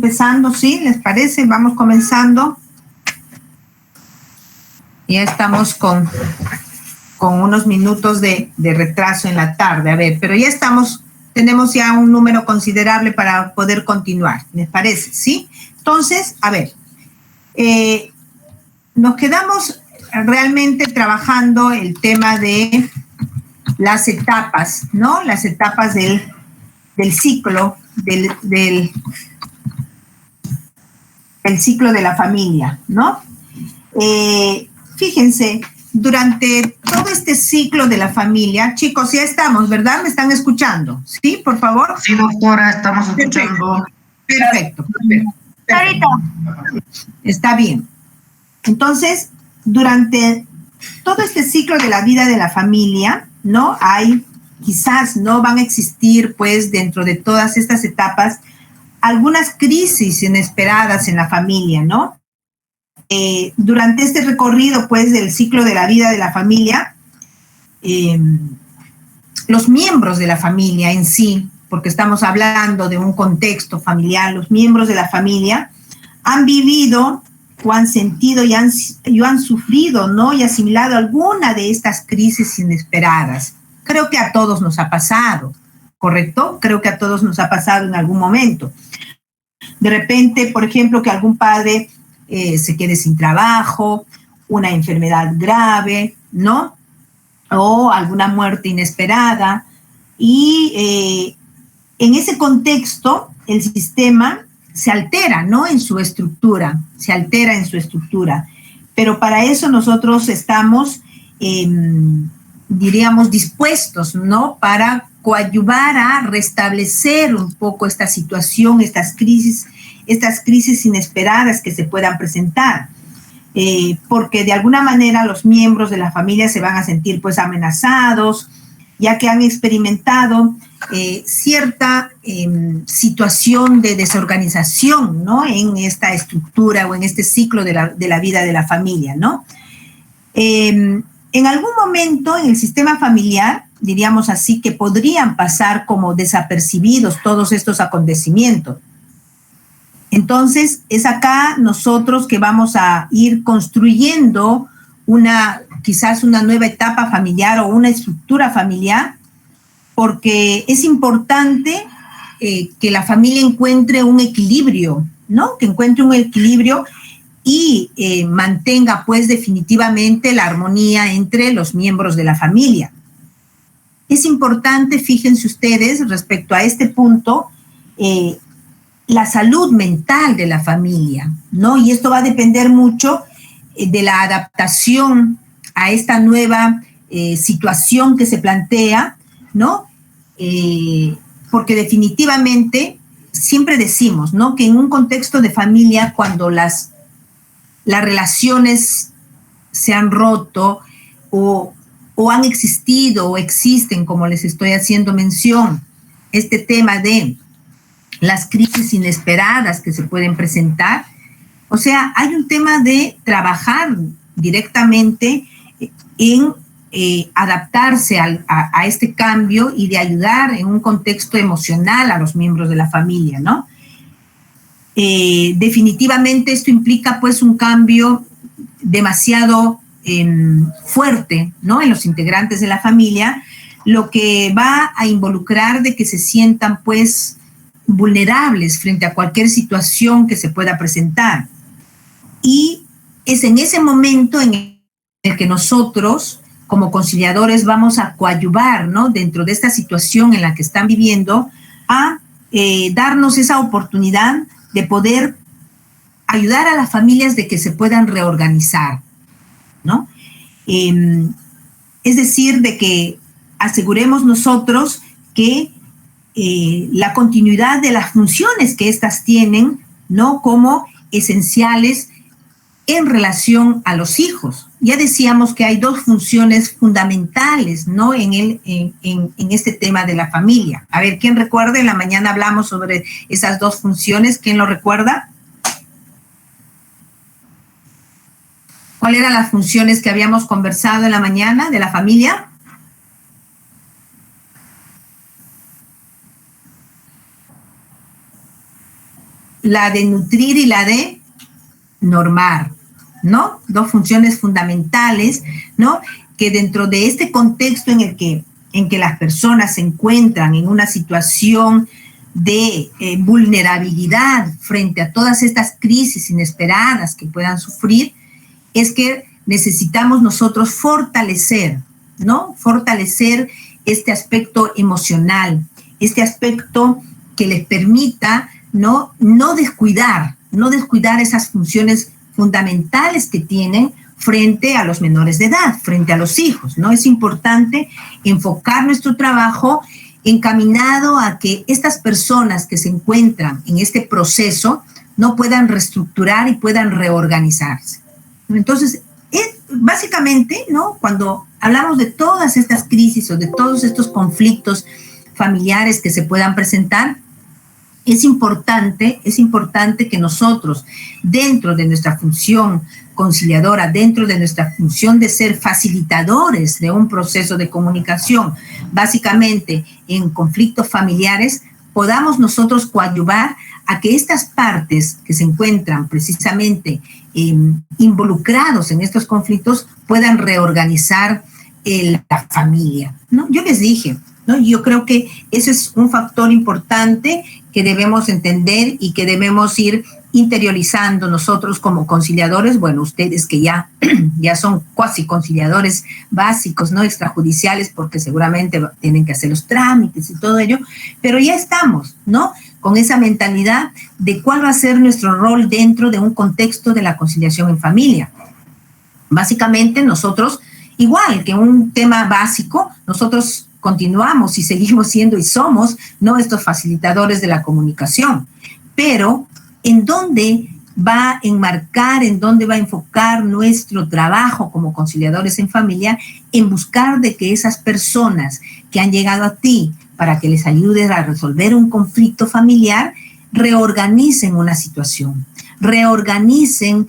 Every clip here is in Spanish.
empezando, ¿sí? ¿Les parece? Vamos comenzando. Ya estamos con unos minutos de retraso en la tarde. A ver, pero ya estamos, tenemos ya un número considerable para poder continuar. ¿Les parece? ¿Sí? Entonces, a ver, nos quedamos realmente trabajando el tema de las etapas, ¿no? Las etapas del ciclo, del ciclo de la familia, ¿no? Fíjense, durante todo este ciclo de la familia, chicos, ya estamos, ¿verdad? ¿Me están escuchando? ¿Sí, por favor? Sí, doctora, estamos escuchando. Perfecto. Está bien. Entonces, durante todo este ciclo de la vida de la familia, ¿no? Quizás no van a existir, pues, dentro de todas estas etapas, algunas crisis inesperadas en la familia, ¿no? Durante este recorrido, pues, del ciclo de la vida de la familia, los miembros de la familia en sí, porque estamos hablando de un contexto familiar, los miembros de la familia han vivido o han sentido y han sufrido, ¿no? Y asimilado alguna de estas crisis inesperadas. Creo que a todos nos ha pasado, ¿correcto? Creo que a todos nos ha pasado en algún momento. De repente, por ejemplo, que algún padre se quede sin trabajo, una enfermedad grave, ¿no? O alguna muerte inesperada. Y en ese contexto, el sistema se altera, ¿no? En su estructura, se altera en su estructura. Pero para eso nosotros estamos, diríamos, dispuestos, ¿no? Para coadyuvar a restablecer un poco esta situación, estas crisis inesperadas que se puedan presentar. Porque de alguna manera los miembros de la familia se van a sentir pues amenazados, ya que han experimentado cierta situación de desorganización, ¿no? En esta estructura o en este ciclo de la vida de la familia, ¿no? En algún momento en el sistema familiar, diríamos así, que podrían pasar como desapercibidos todos estos acontecimientos. Entonces, es acá nosotros que vamos a ir construyendo quizás una nueva etapa familiar o una estructura familiar, porque es importante que la familia encuentre un equilibrio, ¿no? Que encuentre un equilibrio y mantenga, pues, definitivamente la armonía entre los miembros de la familia. Es importante, fíjense ustedes, respecto a este punto, la salud mental de la familia, ¿no? Y esto va a depender mucho de la adaptación a esta nueva situación que se plantea, ¿no? Porque definitivamente siempre decimos, ¿no? Que en un contexto de familia, cuando las relaciones se han roto o han existido o existen, como les estoy haciendo mención, este tema de las crisis inesperadas que se pueden presentar. O sea, hay un tema de trabajar directamente en adaptarse a este cambio y de ayudar en un contexto emocional a los miembros de la familia, ¿no? Definitivamente esto implica pues un cambio demasiado fuerte, ¿no? En los integrantes de la familia, lo que va a involucrar de que se sientan pues vulnerables frente a cualquier situación que se pueda presentar. Y es en ese momento en el que nosotros, como conciliadores, vamos a coadyuvar, ¿no? Dentro de esta situación en la que están viviendo, a darnos esa oportunidad de poder ayudar a las familias de que se puedan reorganizar, ¿no? Es decir, de que aseguremos nosotros que la continuidad de las funciones que éstas tienen, ¿no? Como esenciales en relación a los hijos. Ya decíamos que hay dos funciones fundamentales, ¿no? En este tema de la familia. A ver, ¿quién recuerda? En la mañana hablamos sobre esas dos funciones. ¿Quién lo recuerda? ¿Cuáles eran las funciones que habíamos conversado en la mañana de la familia? la de nutrir y la de normar, ¿no? Dos funciones fundamentales, ¿no? Que dentro de este contexto en que las personas se encuentran en una situación de vulnerabilidad frente a todas estas crisis inesperadas que puedan sufrir, es que necesitamos nosotros fortalecer, ¿no? Fortalecer este aspecto emocional, este aspecto que les permita no descuidar esas funciones fundamentales que tienen frente a los menores de edad, frente a los hijos, ¿no? Es importante enfocar nuestro trabajo encaminado a que estas personas que se encuentran en este proceso no puedan reestructurar y puedan reorganizarse. Entonces, básicamente, ¿no? Cuando hablamos de todas estas crisis o de todos estos conflictos familiares que se puedan presentar, es importante que nosotros, dentro de nuestra función conciliadora, dentro de nuestra función de ser facilitadores de un proceso de comunicación, básicamente en conflictos familiares, podamos nosotros coadyuvar a que estas partes que se encuentran precisamente involucrados en estos conflictos puedan reorganizar la familia, ¿no? Yo les dije, ¿no? Yo creo que ese es un factor importante que debemos entender y que debemos ir interiorizando nosotros como conciliadores, bueno, ustedes que ya son cuasi conciliadores básicos, no extrajudiciales, porque seguramente tienen que hacer los trámites y todo ello, pero ya estamos, ¿no? Con esa mentalidad de cuál va a ser nuestro rol dentro de un contexto de la conciliación en familia. Básicamente nosotros, igual que un tema básico, nosotros continuamos y seguimos siendo y somos, ¿no?, estos facilitadores de la comunicación, pero ¿en dónde va a enmarcar, en dónde va a enfocar nuestro trabajo como conciliadores en familia? En buscar de que esas personas que han llegado a ti para que les ayudes a resolver un conflicto familiar, reorganicen una situación, reorganicen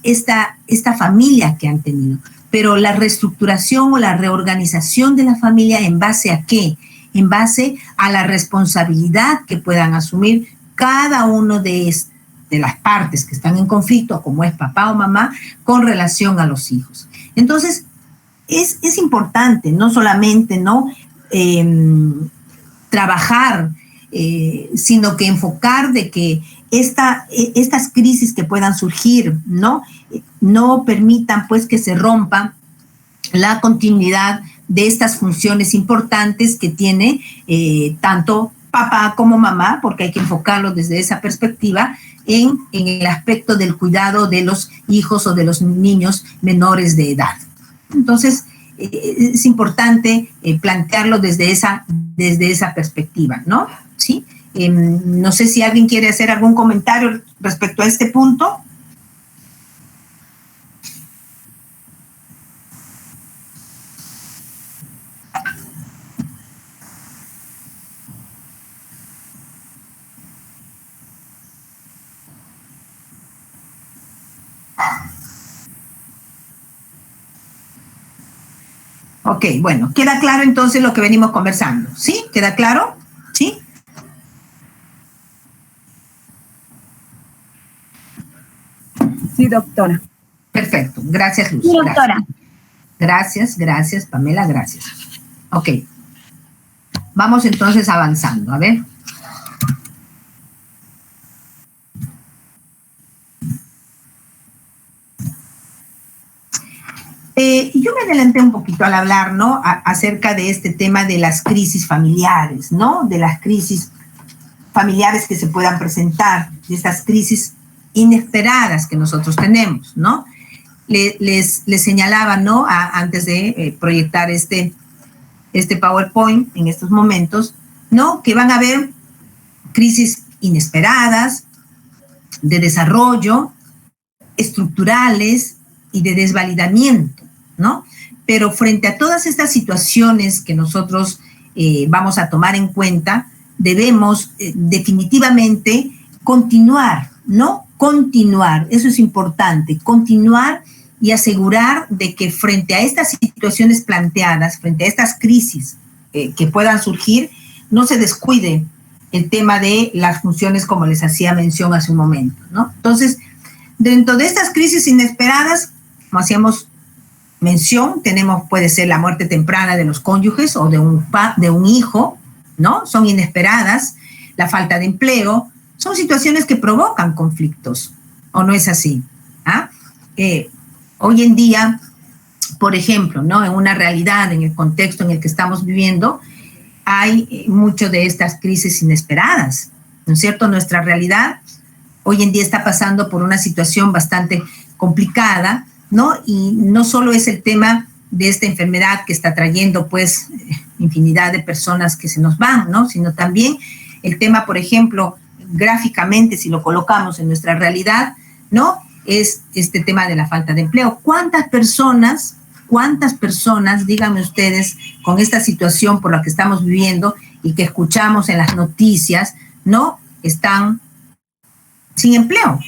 esta familia que han tenido. Pero la reestructuración o la reorganización de la familia, ¿en base a qué? En base a la responsabilidad que puedan asumir cada uno de las partes que están en conflicto, como es papá o mamá, con relación a los hijos. Entonces, es importante no solamente trabajar, sino que enfocar de que estas crisis que puedan surgir, no permitan pues que se rompa la continuidad de estas funciones importantes que tiene tanto papá como mamá, porque hay que enfocarlo desde esa perspectiva en el aspecto del cuidado de los hijos o de los niños menores de edad. Entonces, es importante plantearlo desde esa perspectiva, ¿no? ¿Sí? No sé si alguien quiere hacer algún comentario respecto a este punto. Ok, bueno, queda claro entonces lo que venimos conversando, ¿sí? ¿Queda claro? ¿Sí? Sí, doctora. Perfecto, gracias, Luz. Sí, doctora. Gracias, Pamela, gracias. Ok, vamos entonces avanzando, a ver. Yo me adelanté un poquito al hablar, ¿no?, acerca de este tema de las crisis familiares, ¿no?, de las crisis familiares que se puedan presentar, de estas crisis inesperadas que nosotros tenemos, ¿no? Les señalaba, ¿no?, antes de proyectar este PowerPoint en estos momentos, ¿no?, que van a haber crisis inesperadas, de desarrollo, estructurales y de desvalidamiento, ¿no? Pero frente a todas estas situaciones que nosotros vamos a tomar en cuenta, debemos definitivamente continuar, ¿no? Continuar, eso es importante, continuar y asegurar de que frente a estas situaciones planteadas, frente a estas crisis que puedan surgir, no se descuide el tema de las funciones, como les hacía mención hace un momento, ¿no? Entonces, dentro de estas crisis inesperadas, como hacíamos mención, puede ser la muerte temprana de los cónyuges o de un hijo, ¿no? Son inesperadas, la falta de empleo, son situaciones que provocan conflictos, ¿o no es así? ¿Ah? Hoy en día, por ejemplo, ¿no? En una realidad, en el contexto en el que estamos viviendo, hay mucho de estas crisis inesperadas, ¿no es cierto? Nuestra realidad hoy en día está pasando por una situación bastante complicada, ¿no? Y no solo es el tema de esta enfermedad que está trayendo, pues, infinidad de personas que se nos van, ¿no? Sino también el tema, por ejemplo, gráficamente, si lo colocamos en nuestra realidad, ¿no? Es este tema de la falta de empleo. ¿Cuántas personas, díganme ustedes, con esta situación por la que estamos viviendo y que escuchamos en las noticias, ¿no? Están sin empleo?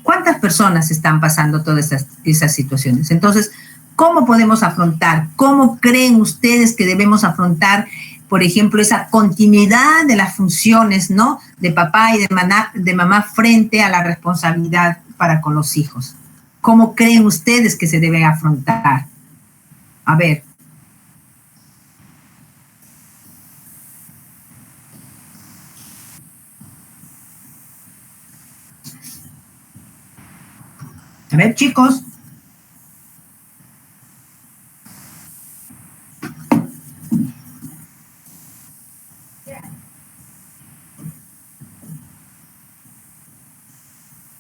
¿Cuántas personas están pasando todas esas situaciones? Entonces, ¿cómo podemos afrontar? ¿Cómo creen ustedes que debemos afrontar, por ejemplo, esa continuidad de las funciones, ¿no? De papá y de mamá frente a la responsabilidad para con los hijos? ¿Cómo creen ustedes que se debe afrontar? A ver. A ver, chicos.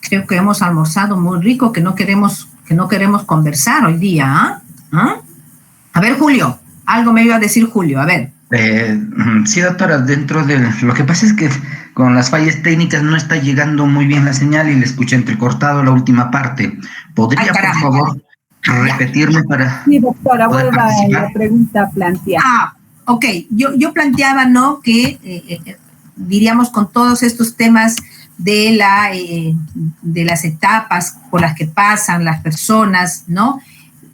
Creo que hemos almorzado muy rico, que no queremos conversar hoy día, ¿ah? ¿Ah? A ver, Julio, algo me iba a decir Julio, a ver. Sí, doctora, dentro de... Lo que pasa es que con las fallas técnicas no está llegando muy bien la señal y le escuché entrecortado la última parte. ¿Podría, por favor, repetirme para... Sí, doctora, vuelva a la pregunta planteada. Ah, ok. Yo planteaba, ¿no?, que diríamos con todos estos temas de las etapas por las que pasan las personas, ¿no?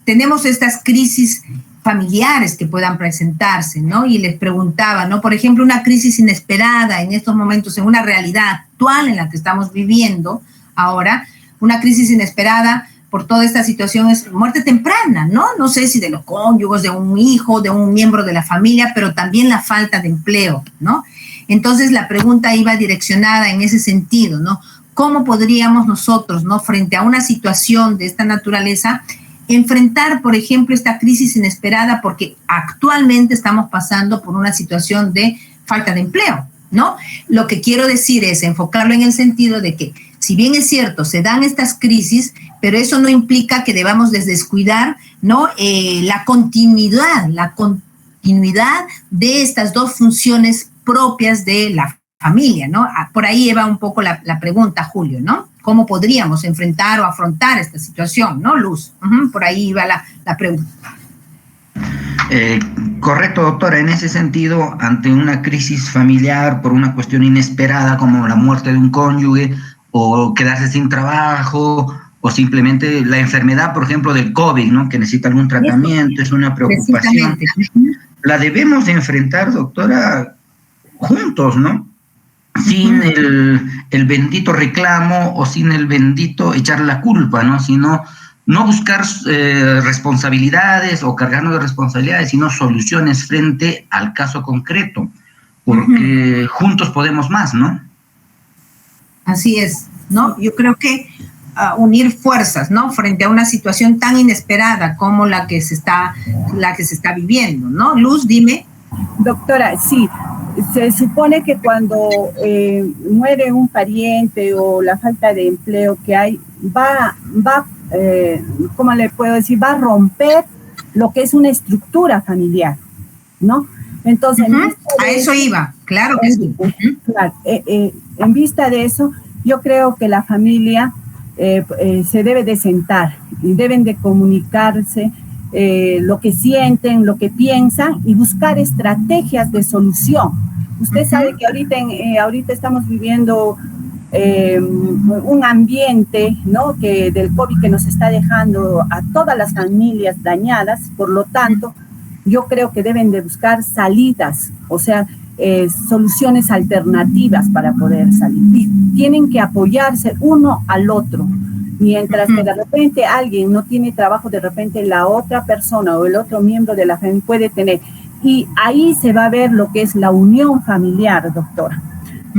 Tenemos estas crisis familiares que puedan presentarse, ¿no? Y les preguntaba, ¿no? Por ejemplo, una crisis inesperada en estos momentos, en una realidad actual en la que estamos viviendo ahora, una crisis inesperada por toda esta situación es muerte temprana, ¿no? No sé si de los cónyuges, de un hijo, de un miembro de la familia, pero también la falta de empleo, ¿no? Entonces, la pregunta iba direccionada en ese sentido, ¿no? ¿Cómo podríamos nosotros, ¿no?, frente a una situación de esta naturaleza, enfrentar, por ejemplo, esta crisis inesperada, porque actualmente estamos pasando por una situación de falta de empleo, ¿no? Lo que quiero decir es enfocarlo en el sentido de que, si bien es cierto, se dan estas crisis, pero eso no implica que debamos descuidar, ¿no?, la continuidad de estas dos funciones propias de la familia, ¿no? Por ahí va un poco la pregunta, Julio, ¿no? ¿Cómo podríamos enfrentar o afrontar esta situación, ¿no, Luz? Por ahí va la pregunta. Correcto, doctora. En ese sentido, ante una crisis familiar por una cuestión inesperada como la muerte de un cónyuge o quedarse sin trabajo o simplemente la enfermedad, por ejemplo, del COVID, ¿no?, que necesita algún tratamiento, es una preocupación. La debemos de enfrentar, doctora, juntos, ¿no? Sin el bendito reclamo o sin el bendito echar la culpa, ¿no? Sino no buscar responsabilidades o cargarnos de responsabilidades, sino soluciones frente al caso concreto, porque juntos podemos más, ¿no? Así es, ¿no? Yo creo que unir fuerzas, ¿no?, frente a una situación tan inesperada como la que se está viviendo, ¿no? Luz, dime. Doctora, sí, se supone que cuando muere un pariente o la falta de empleo que hay, ¿cómo le puedo decir? Va a romper lo que es una estructura familiar, ¿no? Entonces, a eso iba, claro que sí. Claro, en vista de eso, yo creo que la familia se debe de sentar y deben de comunicarse lo que sienten, lo que piensan y buscar estrategias de solución. Usted sabe que ahorita estamos viviendo un ambiente, ¿no?, del COVID que nos está dejando a todas las familias dañadas. Por lo tanto, yo creo que deben de buscar salidas, o sea, soluciones alternativas para poder salir. Y tienen que apoyarse uno al otro. Mientras que de repente alguien no tiene trabajo, de repente la otra persona o el otro miembro de la familia puede tener. Y ahí se va a ver lo que es la unión familiar, doctora.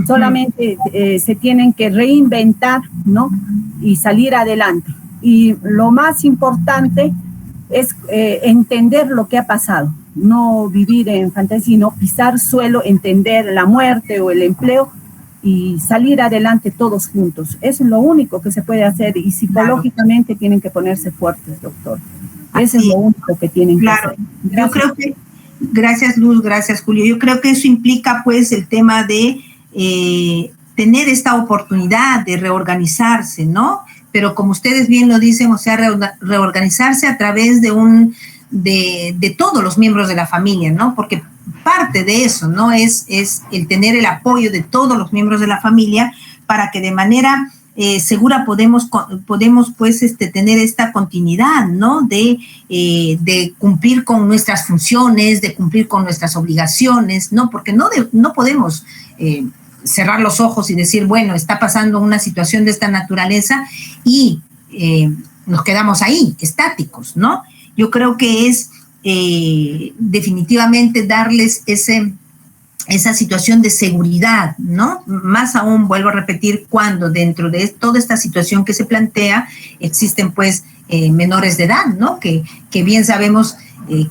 Solamente se tienen que reinventar, ¿no? Y salir adelante. Y lo más importante es entender lo que ha pasado. No vivir en fantasía, sino pisar suelo, entender la muerte o el empleo y salir adelante todos juntos. Eso es lo único que se puede hacer y psicológicamente tienen que ponerse fuertes, doctor. Eso es lo único que tienen que hacer. Yo creo que, gracias Luz, gracias Julio, yo creo que eso implica pues el tema de tener esta oportunidad de reorganizarse, ¿no? Pero como ustedes bien lo dicen, o sea, reorganizarse a través de todos los miembros de la familia, ¿no? Porque parte de eso, ¿no? Es el tener el apoyo de todos los miembros de la familia para que de manera segura podemos pues tener esta continuidad, ¿no? De cumplir con nuestras funciones, de cumplir con nuestras obligaciones, ¿no? Porque no podemos cerrar los ojos y decir, bueno, está pasando una situación de esta naturaleza y nos quedamos ahí, estáticos, ¿no? Yo creo que es definitivamente darles esa situación de seguridad, ¿no? Más aún, vuelvo a repetir, cuando dentro de toda esta situación que se plantea existen pues menores de edad, ¿no? Que bien sabemos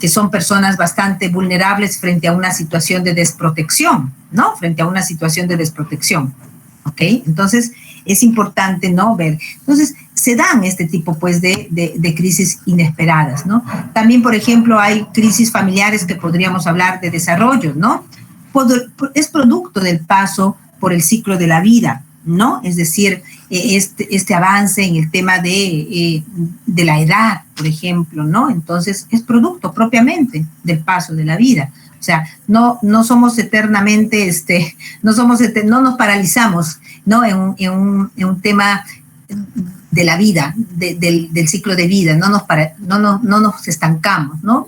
que son personas bastante vulnerables frente a una situación de desprotección, ¿no? Frente a una situación de desprotección, ¿ok? Entonces, es importante, ¿no? Ver. Entonces, se dan este tipo, pues, de crisis inesperadas, ¿no? También, por ejemplo, hay crisis familiares que podríamos hablar de desarrollo, ¿no? Es producto del paso por el ciclo de la vida, ¿no? Es decir, este avance en el tema de la edad, por ejemplo, ¿no? Entonces, es producto propiamente del paso de la vida. O sea, no somos eternamente, no nos paralizamos, ¿no? En un tema de la vida, del ciclo de vida, no nos estancamos, ¿no?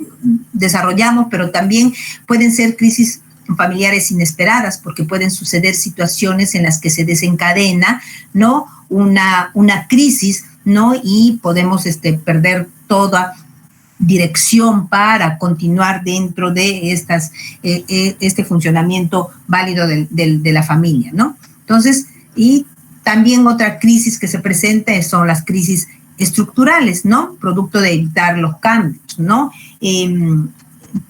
Desarrollamos, pero también pueden ser crisis familiares inesperadas, porque pueden suceder situaciones en las que se desencadena, ¿no? Una crisis, ¿no? Y podemos perder toda dirección para continuar dentro de este funcionamiento válido de la familia, ¿no? Entonces, y también otra crisis que se presenta son las crisis estructurales, ¿no? Producto de evitar los cambios, ¿no?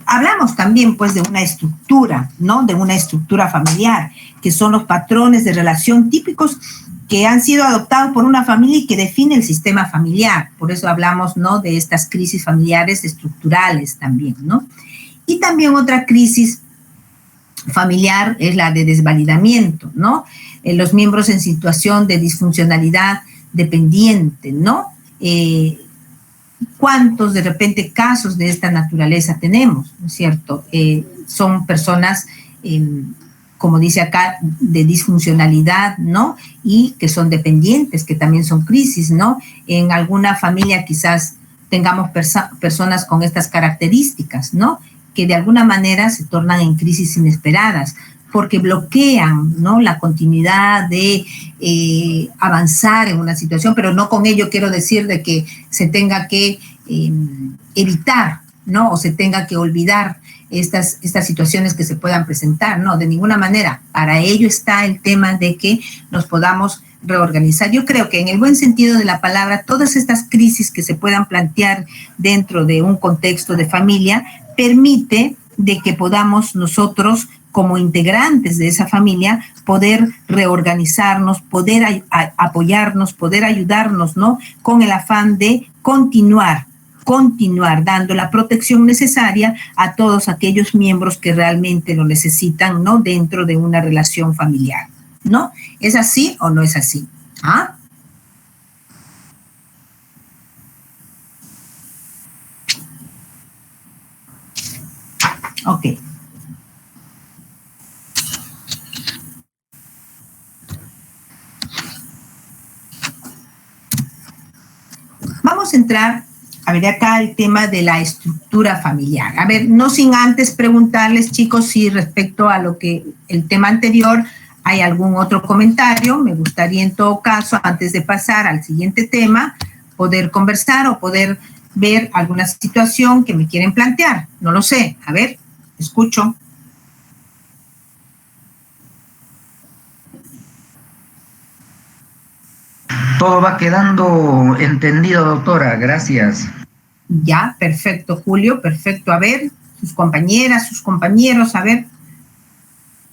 Hablamos también, pues, de una estructura, ¿no? De una estructura familiar, que son los patrones de relación típicos que han sido adoptados por una familia y que define el sistema familiar. Por eso hablamos, ¿no? De estas crisis familiares estructurales también, ¿no? Y también otra crisis familiar es la de desvalidamiento, ¿no? Los miembros en situación de disfuncionalidad dependiente, ¿no? ¿Cuántos de repente casos de esta naturaleza tenemos, ¿no es cierto? Son personas, como dice acá, de disfuncionalidad, ¿no? Y que son dependientes, que también son crisis, ¿no? En alguna familia quizás tengamos personas con estas características, ¿no? Que de alguna manera se tornan en crisis inesperadas, porque bloquean, ¿no? La continuidad de avanzar en una situación, pero no con ello quiero decir de que se tenga que evitar, ¿no? O se tenga que olvidar estas situaciones que se puedan presentar, no, de ninguna manera. Para ello está el tema de que nos podamos reorganizar. Yo creo que en el buen sentido de la palabra, todas estas crisis que se puedan plantear dentro de un contexto de familia permite de que podamos nosotros, como integrantes de esa familia, poder reorganizarnos, poder apoyarnos, poder ayudarnos, ¿no? Con el afán de continuar dando la protección necesaria a todos aquellos miembros que realmente lo necesitan, ¿no? Dentro de una relación familiar, ¿no? ¿Es así o no es así? ¿Ah? Ok. Vamos a entrar a ver, acá el tema de la estructura familiar. A ver, no sin antes preguntarles, chicos, si respecto a lo que el tema anterior hay algún otro comentario. Me gustaría en todo caso, antes de pasar al siguiente tema, poder conversar o poder ver alguna situación que me quieren plantear. No lo sé. A ver, escucho. Todo va quedando entendido, doctora. Gracias. Ya, perfecto, Julio, perfecto. A ver, sus compañeras, sus compañeros, a ver,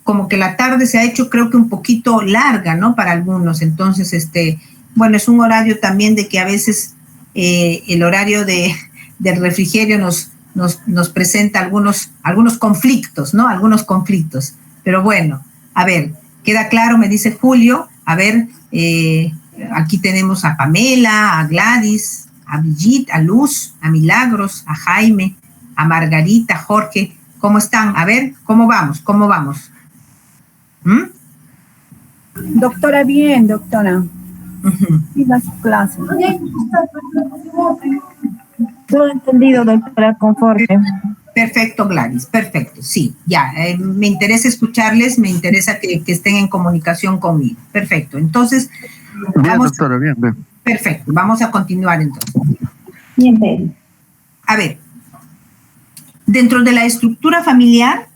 como que la tarde se ha hecho creo que un poquito larga, ¿no? Para algunos. Entonces, bueno, es un horario también de que a veces el horario del refrigerio nos presenta algunos conflictos, ¿no? Algunos conflictos. Pero bueno, a ver, queda claro, me dice Julio. A ver, aquí tenemos a Pamela, a Gladys, a Brigitte, a Luz, a Milagros, a Jaime, a Margarita, Jorge. ¿Cómo están? A ver, ¿cómo vamos? ¿Cómo vamos? Doctora, bien, doctora. Siga su clase. Todo entendido, doctora, conforme. Perfecto, Gladys, perfecto, sí, ya, me interesa escucharles, me interesa que estén en comunicación conmigo. Perfecto, entonces... Bien, doctora, bien. Perfecto, vamos a continuar entonces. Bien. A ver, dentro de la estructura familiar,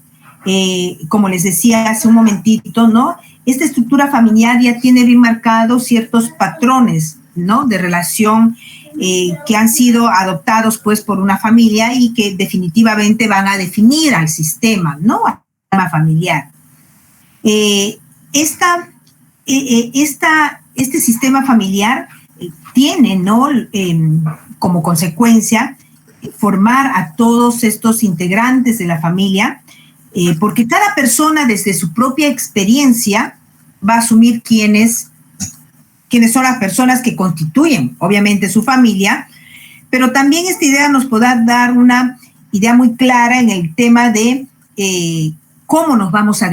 como les decía hace un momentito, ¿no? Esta estructura familiar ya tiene bien marcados ciertos patrones, ¿no? De relación que han sido adoptados, pues, por una familia y que definitivamente van a definir al sistema, ¿no? Al sistema familiar. Este sistema familiar tiene, ¿no? Como consecuencia, formar a todos estos integrantes de la familia, porque cada persona desde su propia experiencia va a asumir quiénes son las personas que constituyen, obviamente, su familia, pero también esta idea nos podrá dar una idea muy clara en el tema de cómo nos vamos a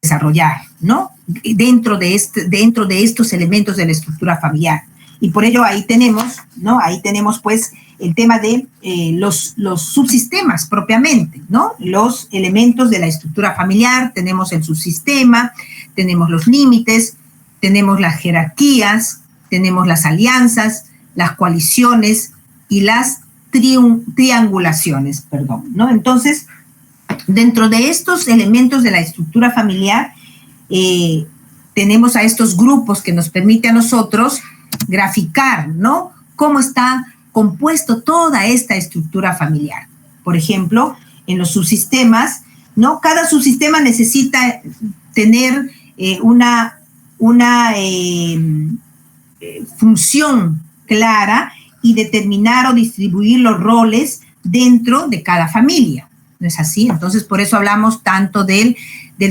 desarrollar, ¿no? Dentro de estos elementos de la estructura familiar. Y por ello ahí tenemos, ¿no? Ahí tenemos, pues, el tema de los subsistemas propiamente, ¿no? Los elementos de la estructura familiar, tenemos el subsistema, tenemos los límites, tenemos las jerarquías, tenemos las alianzas, las coaliciones y las triangulaciones, ¿no? Entonces, dentro de estos elementos de la estructura familiar, tenemos a estos grupos que nos permite a nosotros graficar, ¿no? Cómo está compuesto toda esta estructura familiar. Por ejemplo, en los subsistemas, ¿no? Cada subsistema necesita tener una función clara y determinar o distribuir los roles dentro de cada familia. ¿No es así? Entonces, por eso hablamos tanto del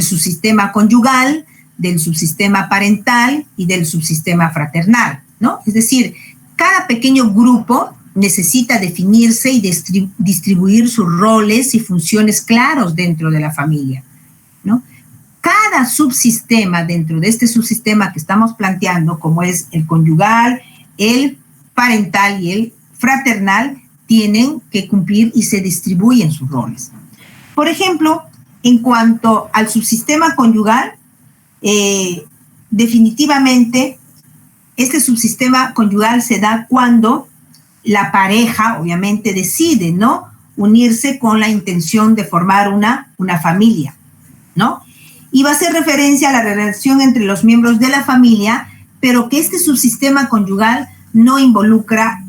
subsistema conyugal, del subsistema parental y del subsistema fraternal, ¿no? Es decir, cada pequeño grupo necesita definirse y distribuir sus roles y funciones claros dentro de la familia, ¿no? Cada subsistema dentro de este subsistema que estamos planteando, como es el conyugal, el parental y el fraternal, tienen que cumplir y se distribuyen sus roles. Por ejemplo, en cuanto al subsistema conyugal, definitivamente este subsistema conyugal se da cuando la pareja, obviamente, decide, ¿no? Unirse con la intención de formar una familia, ¿no? Y va a hacer referencia a la relación entre los miembros de la familia, pero que este subsistema conyugal no involucra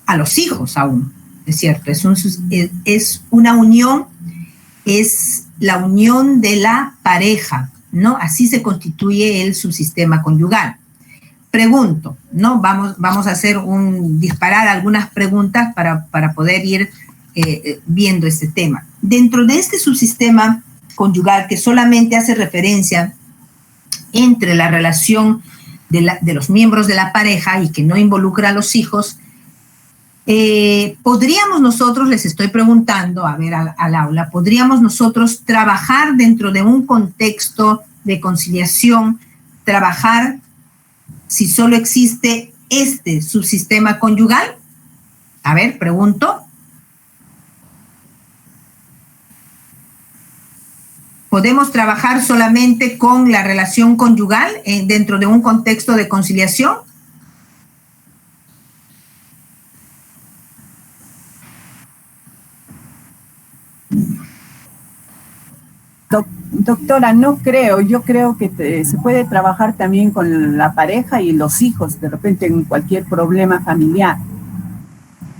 a los hijos aún, ¿es cierto? Es una unión, es la unión de la pareja, ¿no? Así se constituye el subsistema conyugal. Pregunto, ¿no? Vamos a disparar algunas preguntas para poder ir viendo este tema. Dentro de este subsistema conyugal que solamente hace referencia entre la relación de los miembros de la pareja y que no involucra a los hijos, podríamos nosotros, les estoy preguntando, a ver, al aula, podríamos nosotros trabajar dentro de un contexto de conciliación, trabajar si solo existe este subsistema conyugal? A ver, pregunto. ¿Podemos trabajar solamente con la relación conyugal dentro de un contexto de conciliación? Doctora, no creo, yo creo que se puede trabajar también con la pareja y los hijos, de repente en cualquier problema familiar,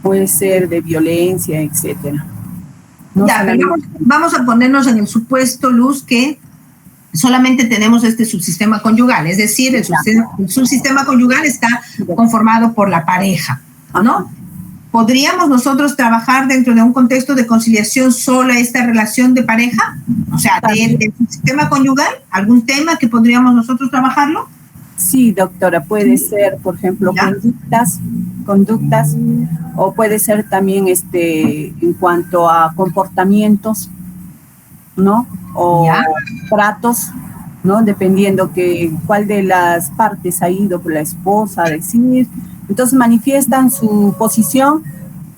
puede ser de violencia, etcétera. No ya, pero vamos a ponernos en el supuesto, Luz, que solamente tenemos este subsistema conyugal, es decir, el subsistema conyugal está conformado por la pareja, ¿no? ¿Podríamos nosotros trabajar dentro de un contexto de conciliación solo esta relación de pareja? O sea, del subsistema conyugal, ¿algún tema que podríamos nosotros trabajarlo? Sí, doctora, puede ser, por ejemplo, conductas, o puede ser también en cuanto a comportamientos, ¿no? O tratos, ¿no? Dependiendo cuál de las partes ha ido por la esposa a decir. Entonces manifiestan su posición,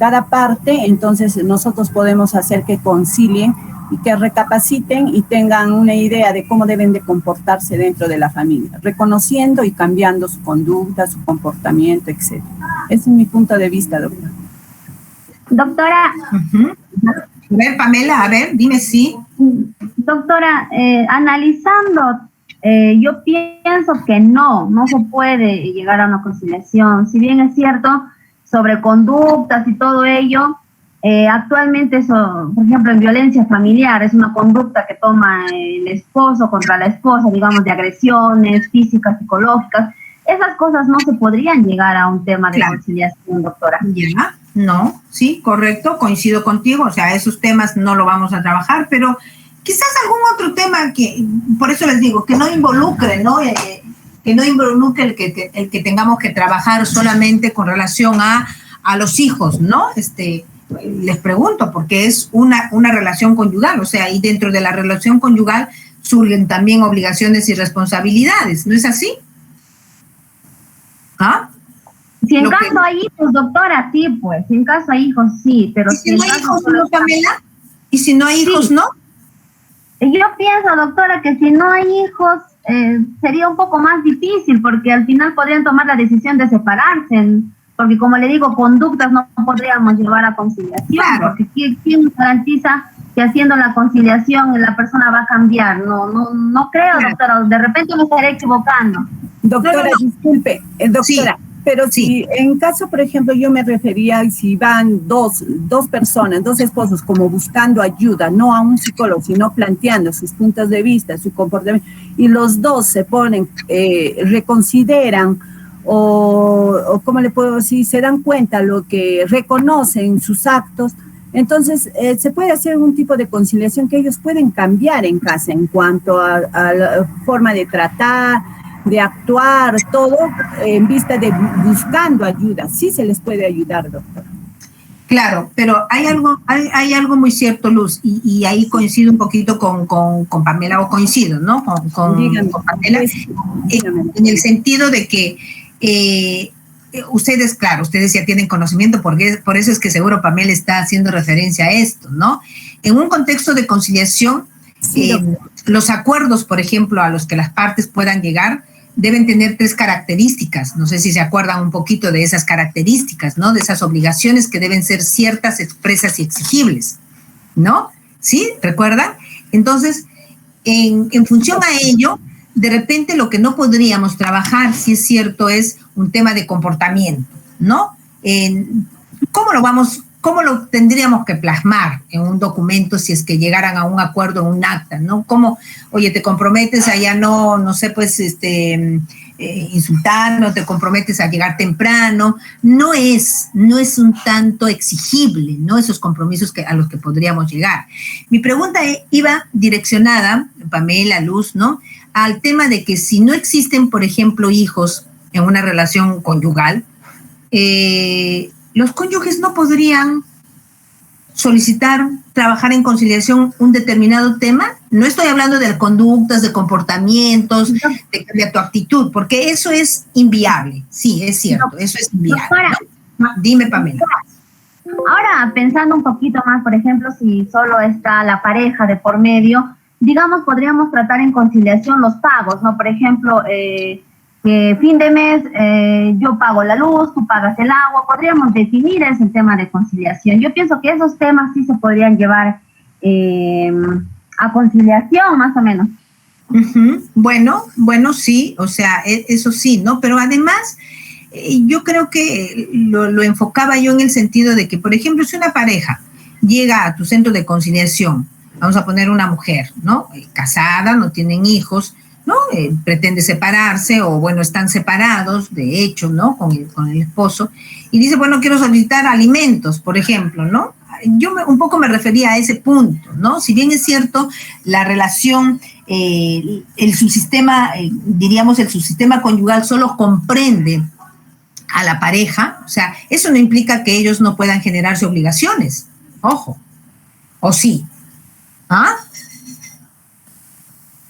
cada parte, entonces nosotros podemos hacer que concilien y que recapaciten y tengan una idea de cómo deben de comportarse dentro de la familia, reconociendo y cambiando su conducta, su comportamiento, etc. Ese es mi punto de vista, doctora. Doctora. A ver, Pamela, a ver, dime sí. Doctora, analizando, yo pienso que no se puede llegar a una conciliación. Si bien es cierto, sobre conductas y todo ello, actualmente eso, por ejemplo, en violencia familiar, es una conducta que toma el esposo contra la esposa, digamos, de agresiones físicas, psicológicas. Esas cosas no se podrían llegar a un tema de conciliación, doctora. Ya, no, sí, correcto, coincido contigo, o sea, esos temas no lo vamos a trabajar, pero quizás algún otro tema que, por eso les digo, que no involucre, ¿no? Que no involucre el que tengamos que trabajar solamente con relación a los hijos, ¿no? Les pregunto, porque es una relación conyugal, o sea, y dentro de la relación conyugal surgen también obligaciones y responsabilidades, ¿no es así? ¿Ah? Si en caso hay hijos, doctora, sí, pues, si en caso hay hijos, sí, pero... ¿Y si no hay hijos, no, Pamela? ¿Y si no hay hijos, no? Yo pienso, doctora, que si no hay hijos, sería un poco más difícil, porque al final podrían tomar la decisión de separarse, porque como le digo, conductas no podríamos llevar a conciliación, claro. Porque ¿quién nos garantiza que haciendo la conciliación la persona va a cambiar? No creo, claro. Doctora, de repente me estaré equivocando. Doctora, disculpe, doctora, sí. Pero si en caso, por ejemplo, yo me refería, si van dos personas, dos esposos, como buscando ayuda, no a un psicólogo, sino planteando sus puntos de vista, su comportamiento, y los dos se ponen, reconsideran, o ¿cómo le puedo decir? Se dan cuenta, lo que reconocen sus actos, entonces se puede hacer un tipo de conciliación que ellos pueden cambiar en casa en cuanto a la forma de tratar, de actuar, todo en vista de buscando ayuda. Sí se les puede ayudar, doctora. Claro, pero hay algo muy cierto, Luz, y ahí coincido un poquito con Pamela, o coincido, ¿no? Con Pamela, en el sentido de que ustedes, claro, ustedes ya tienen conocimiento, porque por eso es que seguro Pamela está haciendo referencia a esto, ¿no? En un contexto de conciliación, los acuerdos, por ejemplo, a los que las partes puedan llegar, deben tener 3 características. No sé si se acuerdan un poquito de esas características, ¿no? De esas obligaciones que deben ser ciertas, expresas y exigibles, ¿no? ¿Sí? ¿Recuerdan? Entonces, en función a ello, de repente lo que no podríamos trabajar, si es cierto, es un tema de comportamiento, ¿no? ¿Cómo lo tendríamos que plasmar en un documento si es que llegaran a un acuerdo en un acta, ¿no? ¿Cómo, oye, te comprometes a ya no sé, pues, insultar, no te comprometes a llegar temprano? No es un tanto exigible, ¿no? Esos compromisos a los que podríamos llegar. Mi pregunta iba direccionada, Pamela, Luz, ¿no? Al tema de que si no existen, por ejemplo, hijos en una relación conyugal, los cónyuges no podrían solicitar trabajar en conciliación un determinado tema? No estoy hablando de conductas, de comportamientos, de cambiar tu actitud, porque eso es inviable. Sí, es cierto, eso es inviable, ¿no? Dime, Pamela. Ahora, pensando un poquito más, por ejemplo, si solo está la pareja de por medio, digamos, podríamos tratar en conciliación los pagos, ¿no? Por ejemplo, que fin de mes yo pago la luz, tú pagas el agua, podríamos definir ese tema de conciliación. Yo pienso que esos temas sí se podrían llevar a conciliación, más o menos. Bueno, sí, o sea, eso sí, ¿no? Pero además, yo creo que lo enfocaba yo en el sentido de que, por ejemplo, si una pareja llega a tu centro de conciliación, vamos a poner una mujer, ¿no? Casada, no tienen hijos, ¿no? Pretende separarse o, bueno, están separados, de hecho, ¿no? Con el esposo, y dice, bueno, quiero solicitar alimentos, por ejemplo, ¿no? Yo un poco me refería a ese punto, ¿no? Si bien es cierto, la relación, el subsistema, diríamos, el subsistema conyugal solo comprende a la pareja, o sea, eso no implica que ellos no puedan generarse obligaciones, ojo, o sí, ¿ah?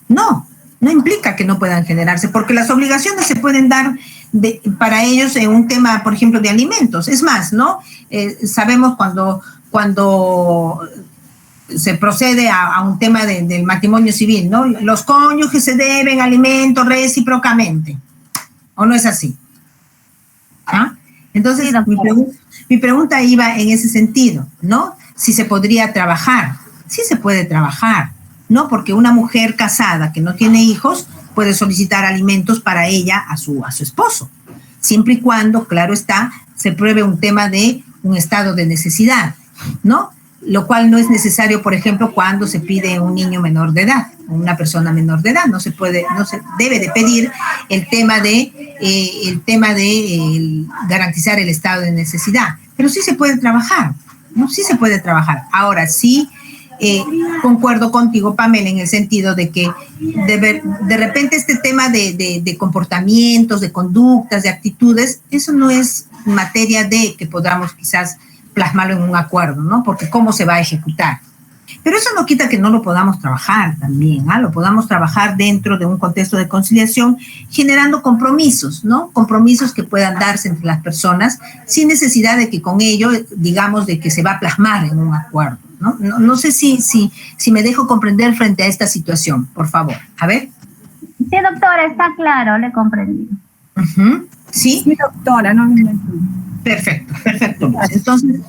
No implica que no puedan generarse, porque las obligaciones se pueden dar para ellos en un tema, por ejemplo, de alimentos. Es más, ¿no? Sabemos cuando se procede a un tema del matrimonio civil, ¿no? Los cónyuges se deben alimentos recíprocamente, ¿o no es así? ¿Ah? Entonces, mi pregunta iba en ese sentido, ¿no? Si se podría trabajar. Sí se puede trabajar, ¿no? Porque una mujer casada que no tiene hijos puede solicitar alimentos para ella a su esposo, siempre y cuando, claro está, se pruebe un tema de un estado de necesidad, ¿no? Lo cual no es necesario, por ejemplo, cuando se pide un niño menor de edad, una persona menor de edad, no se debe de pedir el tema de garantizar el estado de necesidad, pero sí se puede trabajar, ¿no? Sí se puede trabajar. Ahora sí, concuerdo contigo, Pamela, en el sentido de que de repente este tema de comportamientos, de conductas, de actitudes, eso no es materia de que podamos quizás plasmarlo en un acuerdo, ¿no? Porque cómo se va a ejecutar. Pero eso no quita que no lo podamos trabajar también, ¿ah? Lo podamos trabajar dentro de un contexto de conciliación, generando compromisos, ¿no? Compromisos que puedan darse entre las personas sin necesidad de que con ello, digamos, de que se va a plasmar en un acuerdo, ¿no? No sé si me dejo comprender frente a esta situación, por favor. A ver. Sí, doctora, está claro, le comprendí. ¿Sí? Sí, doctora, no. Perfecto. Entonces,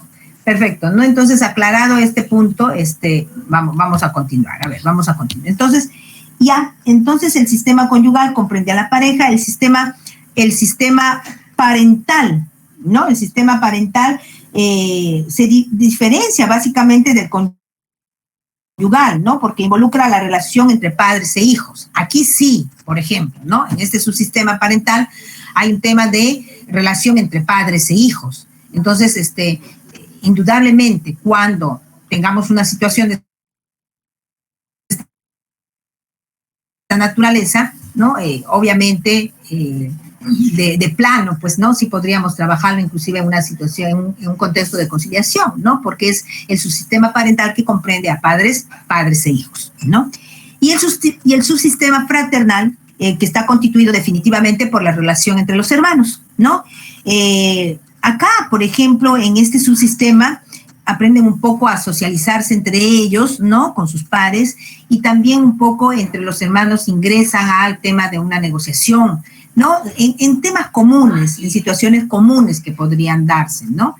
perfecto, ¿no? Entonces, aclarado este punto, vamos a continuar. A ver, vamos a continuar. Entonces, entonces el sistema conyugal comprende a la pareja, el sistema parental, ¿no? El sistema parental se diferencia básicamente del conyugal, ¿no? Porque involucra la relación entre padres e hijos. Aquí sí, por ejemplo, ¿no? En este subsistema parental hay un tema de relación entre padres e hijos. Entonces, indudablemente, cuando tengamos una situación de esta naturaleza, ¿no? Obviamente, de plano, pues, ¿no? Sí podríamos trabajarlo inclusive en una situación, en un contexto de conciliación, ¿no? Porque es el subsistema parental que comprende a padres e hijos, ¿no? Y el subsistema fraternal, que está constituido definitivamente por la relación entre los hermanos, ¿no? Acá, por ejemplo, en este subsistema aprenden un poco a socializarse entre ellos, ¿no? Con sus pares, y también un poco entre los hermanos ingresan al tema de una negociación, ¿no? En temas comunes, en situaciones comunes que podrían darse, ¿no?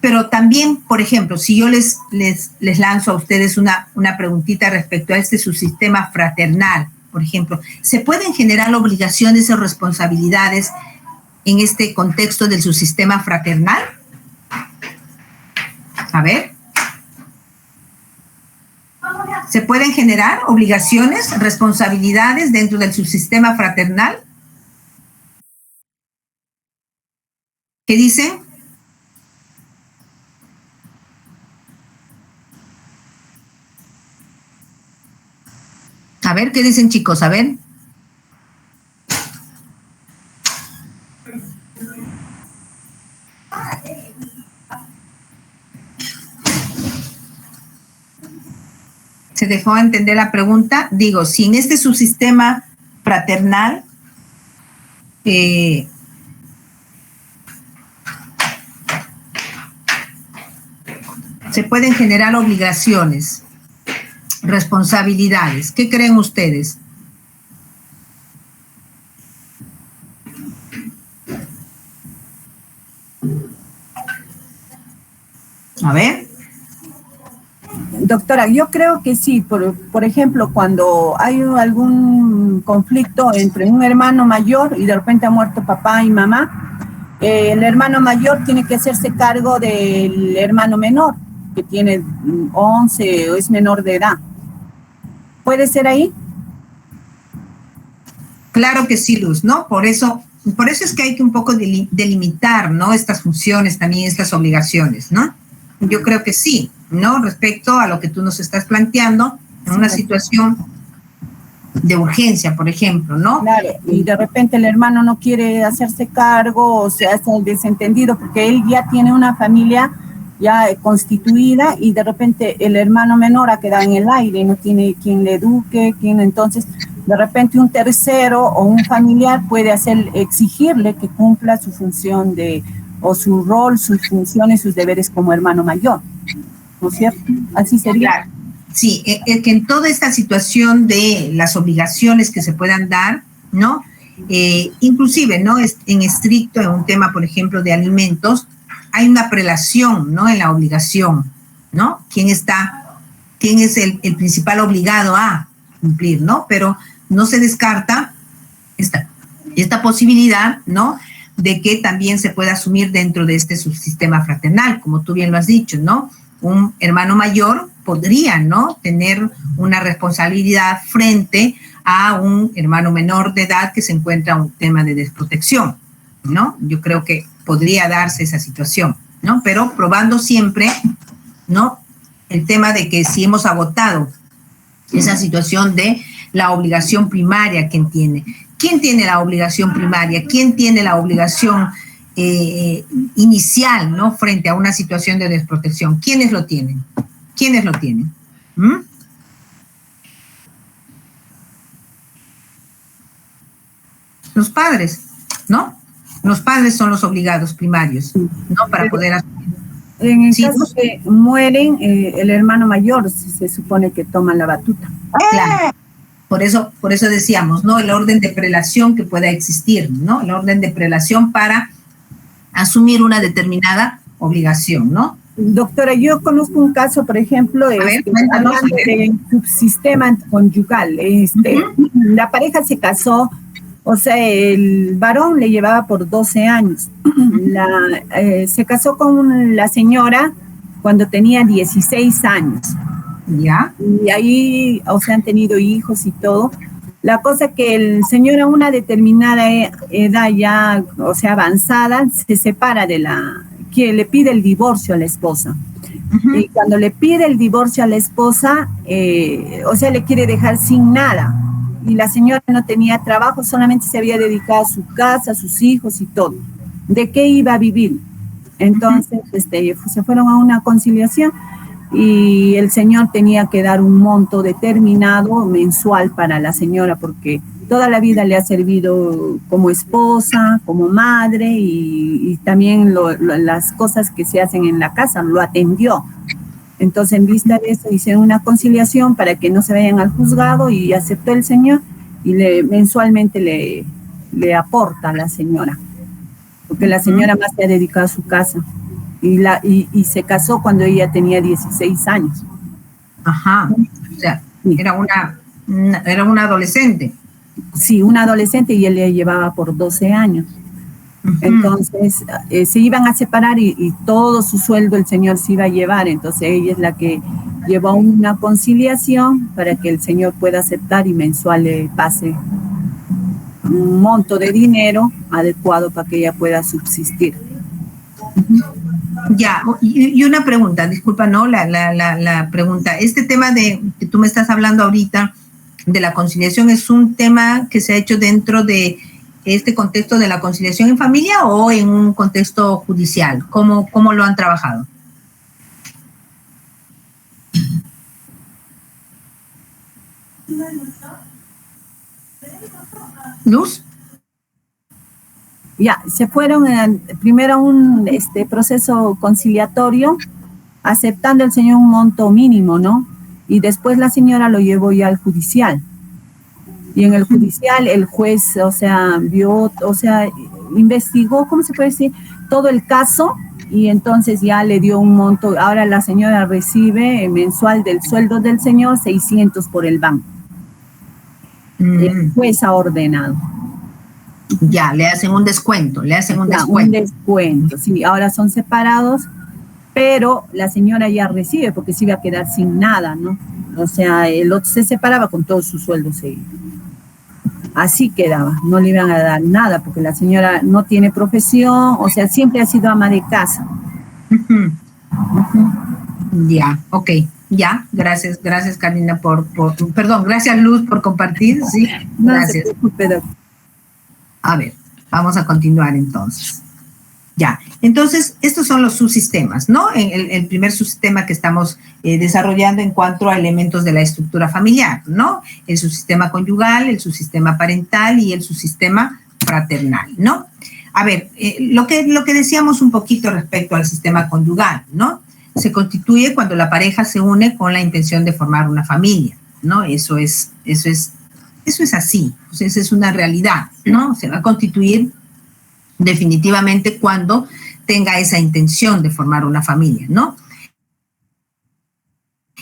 Pero también, por ejemplo, si yo les lanzo a ustedes una preguntita respecto a este subsistema fraternal, por ejemplo, ¿se pueden generar obligaciones o responsabilidades en este contexto del subsistema fraternal? A ver. ¿Se pueden generar obligaciones, responsabilidades dentro del subsistema fraternal? ¿Qué dicen? A ver, ¿qué dicen, chicos? A ver. dejó entender la pregunta. Digo, si en este subsistema fraternal se pueden generar obligaciones, responsabilidades. ¿Qué creen ustedes? A ver. Doctora, yo creo que sí. Por ejemplo, cuando hay algún conflicto entre un hermano mayor y de repente ha muerto papá y mamá, el hermano mayor tiene que hacerse cargo del hermano menor, que tiene 11 o es menor de edad. ¿Puede ser ahí? Claro que sí, Luz, ¿no? Por eso es que hay que un poco delimitar, ¿no? Estas funciones, también estas obligaciones, ¿no? Yo creo que sí, ¿no? Respecto a lo que tú nos estás planteando, en una situación de urgencia, por ejemplo, ¿no? Claro, y de repente el hermano no quiere hacerse cargo, o sea, está desentendido, porque él ya tiene una familia ya constituida y de repente el hermano menor ha quedado en el aire, no tiene quien le eduque, entonces de repente un tercero o un familiar puede exigirle que cumpla su función o su rol, sus funciones, sus deberes como hermano mayor, ¿no es cierto? Así sería. Claro. Sí, es que en toda esta situación de las obligaciones que se puedan dar, ¿no? Inclusive, ¿no? En estricto, en un tema, por ejemplo, de alimentos, hay una prelación, ¿no? En la obligación, ¿no? ¿Quién es el principal obligado a cumplir, ¿no? Pero no se descarta esta posibilidad, ¿no? De que también se pueda asumir dentro de este subsistema fraternal, como tú bien lo has dicho, ¿no? Un hermano mayor podría, ¿no? Tener una responsabilidad frente a un hermano menor de edad que se encuentra en un tema de desprotección, ¿no? Yo creo que podría darse esa situación, ¿no? Pero probando siempre, ¿no? El tema de que si hemos agotado esa situación de la obligación primaria, ¿quién tiene? ¿Quién tiene la obligación primaria? ¿Quién tiene la obligación inicial, ¿no? Frente a una situación de desprotección. ¿Quiénes lo tienen? ¿Quiénes lo tienen? Los padres, ¿no? Los padres son los obligados primarios, ¿no? Para poder asumir. En el caso que mueren, el hermano mayor se supone que toma la batuta. Claro. Por eso decíamos, ¿no? El orden de prelación que pueda existir, ¿no? El orden de prelación para asumir una determinada obligación, ¿no? Doctora, yo conozco un caso, por ejemplo, hablando del subsistema conyugal. La pareja se casó, o sea, el varón le llevaba por 12 años. Se casó con la señora cuando tenía 16 años. ¿Ya? Y ahí, o sea, han tenido hijos y todo. La cosa que el señor a una determinada edad ya, o sea, avanzada, se separa que le pide el divorcio a la esposa. Y cuando le pide el divorcio a la esposa, o sea, le quiere dejar sin nada. Y la señora no tenía trabajo, solamente se había dedicado a su casa, a sus hijos y todo. ¿De qué iba a vivir? Entonces, se fueron a una conciliación y el señor tenía que dar un monto determinado mensual para la señora porque toda la vida le ha servido como esposa, como madre y también las cosas que se hacen en la casa, lo atendió. Entonces, en vista de eso, hicieron una conciliación para que no se vayan al juzgado y aceptó el señor y mensualmente le aporta a la señora, porque la señora más se ha dedicado a su casa. Y se casó cuando ella tenía 16 años. Ajá, o sea, era una adolescente. Sí, una adolescente y él le llevaba por 12 años. Entonces, se iban a separar y todo su sueldo el señor se iba a llevar. Entonces, ella es la que llevó una conciliación para que el señor pueda aceptar y mensual le pase un monto de dinero adecuado para que ella pueda subsistir. Ya, y una pregunta, disculpa, ¿no? La pregunta, este tema de que tú me estás hablando ahorita de la conciliación, ¿es un tema que se ha hecho dentro de este contexto de la conciliación en familia o en un contexto judicial? ¿Cómo lo han trabajado? Luz. Ya, se fueron primero a un proceso conciliatorio, aceptando el señor un monto mínimo, ¿no? Y después la señora lo llevó ya al judicial. Y en el judicial el juez, investigó, ¿cómo se puede decir? Todo el caso, y entonces ya le dio un monto. Ahora la señora recibe mensual del sueldo del señor 600 por el banco. El juez ha ordenado. Ya, le hacen un descuento, Un descuento, sí. Ahora son separados, pero la señora ya recibe, porque se iba a quedar sin nada, ¿no? O sea, el otro se separaba con todo su sueldo seguido. Así quedaba, no le iban a dar nada, porque la señora no tiene profesión, o sea, siempre ha sido ama de casa. Ya, ok. Ya, gracias Carolina gracias Luz por compartir, sí, gracias. No se preocupe. A ver, vamos a continuar entonces. Ya, entonces estos son los subsistemas, ¿no? El primer subsistema que estamos desarrollando en cuanto a elementos de la estructura familiar, ¿no? El subsistema conyugal, el subsistema parental y el subsistema fraternal, ¿no? A ver, lo que decíamos un poquito respecto al sistema conyugal, ¿no? Se constituye cuando la pareja se une con la intención de formar una familia, ¿no? Eso es así, pues esa es una realidad, ¿no? Se va a constituir definitivamente cuando tenga esa intención de formar una familia, ¿no?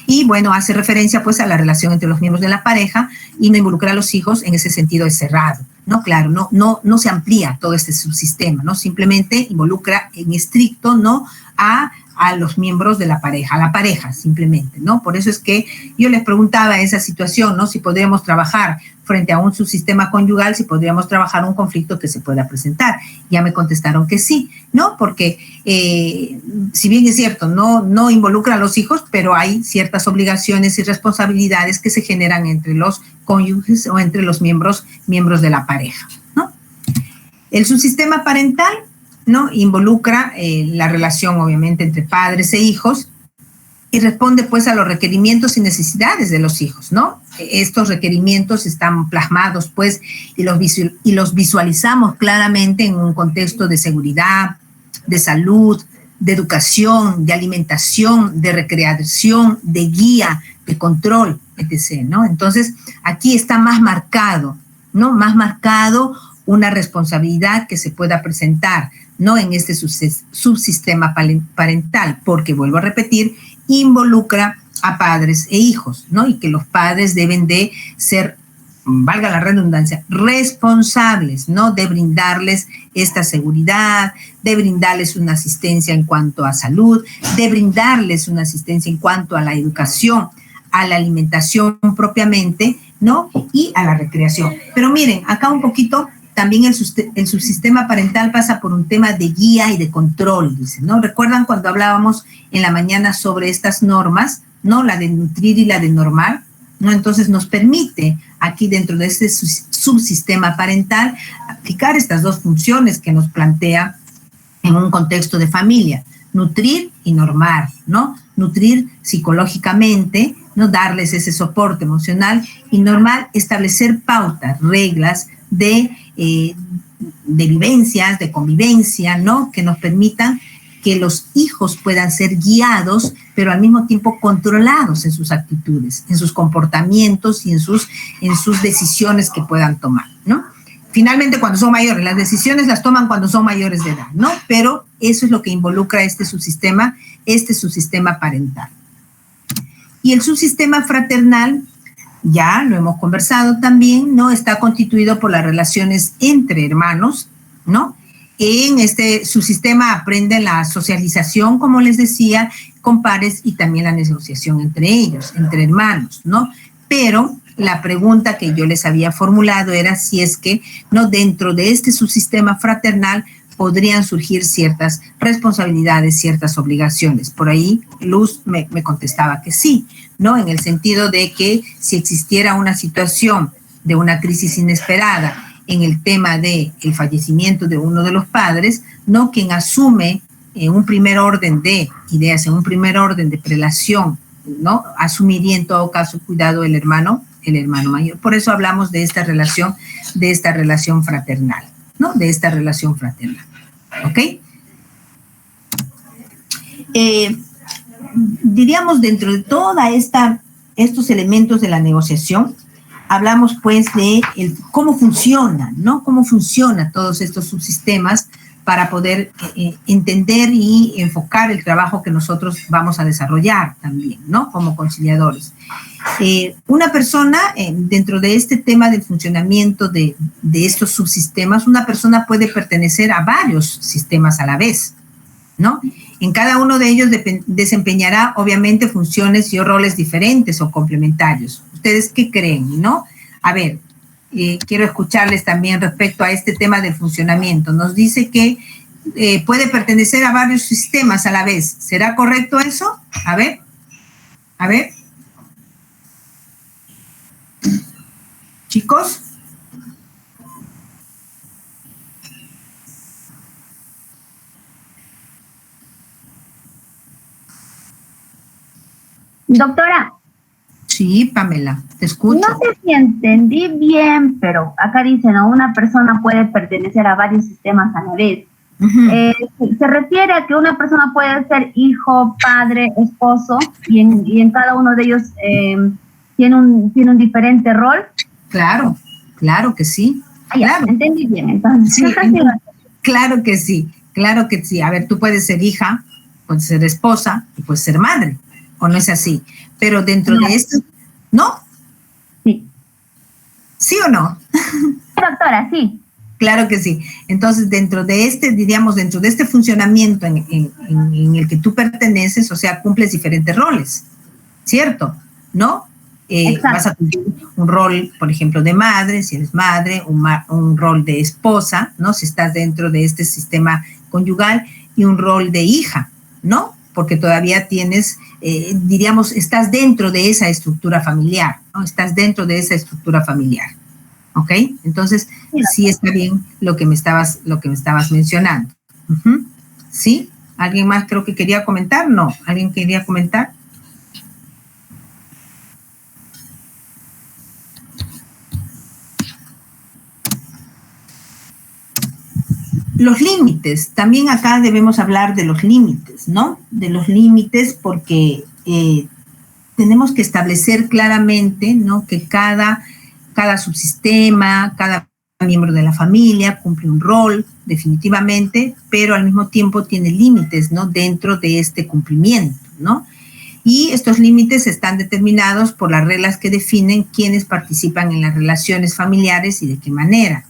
Y bueno, hace referencia pues a la relación entre los miembros de la pareja y no involucra a los hijos, en ese sentido es cerrado, ¿no? Claro, no se amplía todo este subsistema, ¿no? Simplemente involucra en estricto, ¿no? A los miembros de la pareja, a la pareja simplemente, ¿no? Por eso es que yo les preguntaba esa situación, ¿no? Si podríamos trabajar frente a un subsistema conyugal, si podríamos trabajar un conflicto que se pueda presentar. Ya me contestaron que sí, ¿no? Porque si bien es cierto, no involucra a los hijos, pero hay ciertas obligaciones y responsabilidades que se generan entre los cónyuges o entre los miembros de la pareja, ¿no? El subsistema parental, ¿no? Involucra la relación, obviamente, entre padres e hijos y responde, pues, a los requerimientos y necesidades de los hijos, ¿no? Estos requerimientos están plasmados, pues, y los visualizamos claramente en un contexto de seguridad, de salud, de educación, de alimentación, de recreación, de guía, de control, etc., ¿no? Entonces, aquí está más marcado, ¿no? Más marcado una responsabilidad que se pueda presentar, ¿no? En este subsistema parental, porque, vuelvo a repetir, involucra a padres e hijos, ¿no? Y que los padres deben de ser, valga la redundancia, responsables, ¿no? De brindarles esta seguridad, de brindarles una asistencia en cuanto a salud, de brindarles una asistencia en cuanto a la educación, a la alimentación propiamente, ¿no? Y a la recreación. Pero miren, acá un poquito también el subsistema parental pasa por un tema de guía y de control, dicen, ¿no? ¿Recuerdan cuando hablábamos en la mañana sobre estas normas, ¿no? La de nutrir y la de normar, ¿no? Entonces nos permite aquí dentro de este subsistema parental aplicar estas dos funciones que nos plantea en un contexto de familia, nutrir y normar, ¿no? Nutrir psicológicamente, ¿no? Darles ese soporte emocional y normar, establecer pautas, reglas de vivencias, de convivencia, ¿no? Que nos permitan que los hijos puedan ser guiados, pero al mismo tiempo controlados en sus actitudes, en sus comportamientos y en sus decisiones que puedan tomar, ¿no? Finalmente, cuando son mayores, las decisiones las toman cuando son mayores de edad, ¿no? Pero eso es lo que involucra este subsistema parental. Y el subsistema fraternal, ya lo hemos conversado también, ¿no? Está constituido por las relaciones entre hermanos, ¿no? En este subsistema aprenden la socialización, como les decía, con pares y también la negociación entre ellos, entre hermanos, ¿no? Pero la pregunta que yo les había formulado era si es que, ¿no? Dentro de este subsistema fraternal podrían surgir ciertas responsabilidades, ciertas obligaciones. Por ahí Luz me contestaba que sí, ¿no? En el sentido de que si existiera una situación de una crisis inesperada en el tema del fallecimiento de uno de los padres, ¿no? Quien asume en un primer orden de ideas, en un primer orden de prelación, ¿no? Asumiría en todo caso cuidado el hermano el hermano mayor. Por eso hablamos de esta relación fraternal, ¿no? De esta relación fraternal, ¿ok? Diríamos, dentro de toda estos elementos de la negociación, hablamos pues de cómo funciona, ¿no? Cómo funcionan todos estos subsistemas para poder entender y enfocar el trabajo que nosotros vamos a desarrollar también, ¿no? Como conciliadores. Una persona, dentro de este tema del funcionamiento de estos subsistemas, una persona puede pertenecer a varios sistemas a la vez, ¿no? En cada uno de ellos desempeñará, obviamente, funciones y roles diferentes o complementarios. ¿Ustedes qué creen, no? A ver, quiero escucharles también respecto a este tema del funcionamiento. Nos dice que puede pertenecer a varios sistemas a la vez. ¿Será correcto eso? A ver. Chicos. Doctora. Sí, Pamela, te escucho. No sé si entendí bien, pero acá dice, ¿no? Una persona puede pertenecer a varios sistemas a la vez. Se refiere a que una persona puede ser hijo, padre, esposo, y en cada uno de ellos tiene un diferente rol. Claro que sí. Claro. Entendí bien, entonces. Sí, claro que sí. A ver, tú puedes ser hija, puedes ser esposa y puedes ser madre, ¿o no es así? Pero dentro de esto, ¿no? Sí. ¿Sí o no? Doctora, sí. Claro que sí. Entonces, dentro de este funcionamiento en el que tú perteneces, o sea, cumples diferentes roles, ¿cierto? ¿No? Vas a cumplir un rol, por ejemplo, de madre, si eres madre, un rol de esposa, ¿no? Si estás dentro de este sistema conyugal, y un rol de hija, ¿no? Porque todavía tienes, estás dentro de esa estructura familiar, ¿no? Estás dentro de esa estructura familiar, ¿ok? Entonces, sí está bien lo que me estabas mencionando. ¿Sí? ¿Alguien más creo que quería comentar? No. ¿Alguien quería comentar? Los límites, también acá debemos hablar de los límites, ¿no? De los límites porque tenemos que establecer claramente, ¿no? Que cada subsistema, cada miembro de la familia cumple un rol, definitivamente, pero al mismo tiempo tiene límites, ¿no? Dentro de este cumplimiento, ¿no? Y estos límites están determinados por las reglas que definen quiénes participan en las relaciones familiares y de qué manera.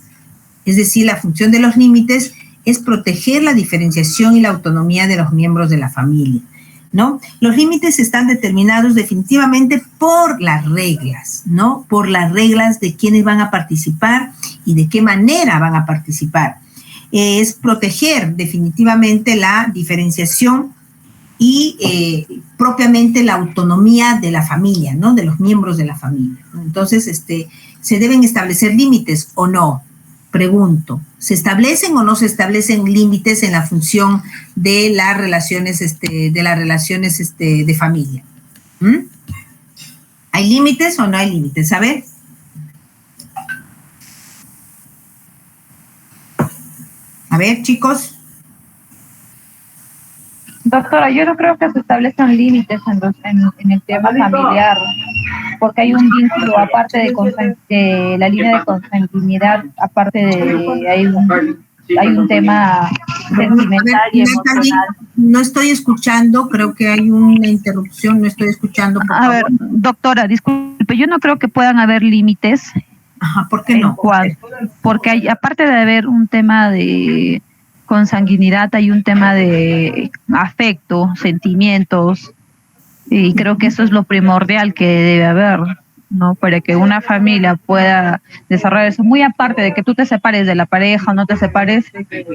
Es decir, la función de los límites es proteger la diferenciación y la autonomía de los miembros de la familia, ¿no? Los límites están determinados definitivamente por las reglas, ¿no? Por las reglas de quiénes van a participar y de qué manera van a participar. Es proteger definitivamente la diferenciación y propiamente la autonomía de la familia, ¿no? De los miembros de la familia, ¿no? Entonces, ¿se deben establecer límites o no? Pregunto, ¿se establecen o no se establecen límites en la función de las relaciones, de familia? ¿Hay límites o no hay límites? A ver. A ver, chicos. Doctora, yo no creo que se establezcan límites en el tema familiar, porque hay un vínculo aparte de la línea de consanguinidad, aparte de hay un tema sentimental y emocional. No estoy escuchando, creo que hay una interrupción, no estoy escuchando. Por favor. A ver, doctora, disculpe, yo no creo que puedan haber límites. Ajá, ¿por qué no? Porque aparte de haber un tema de consanguinidad, hay un tema de afecto, sentimientos, y creo que eso es lo primordial que debe haber, ¿no? Para que una familia pueda desarrollar eso. Muy aparte de que tú te separes de la pareja o no te separes,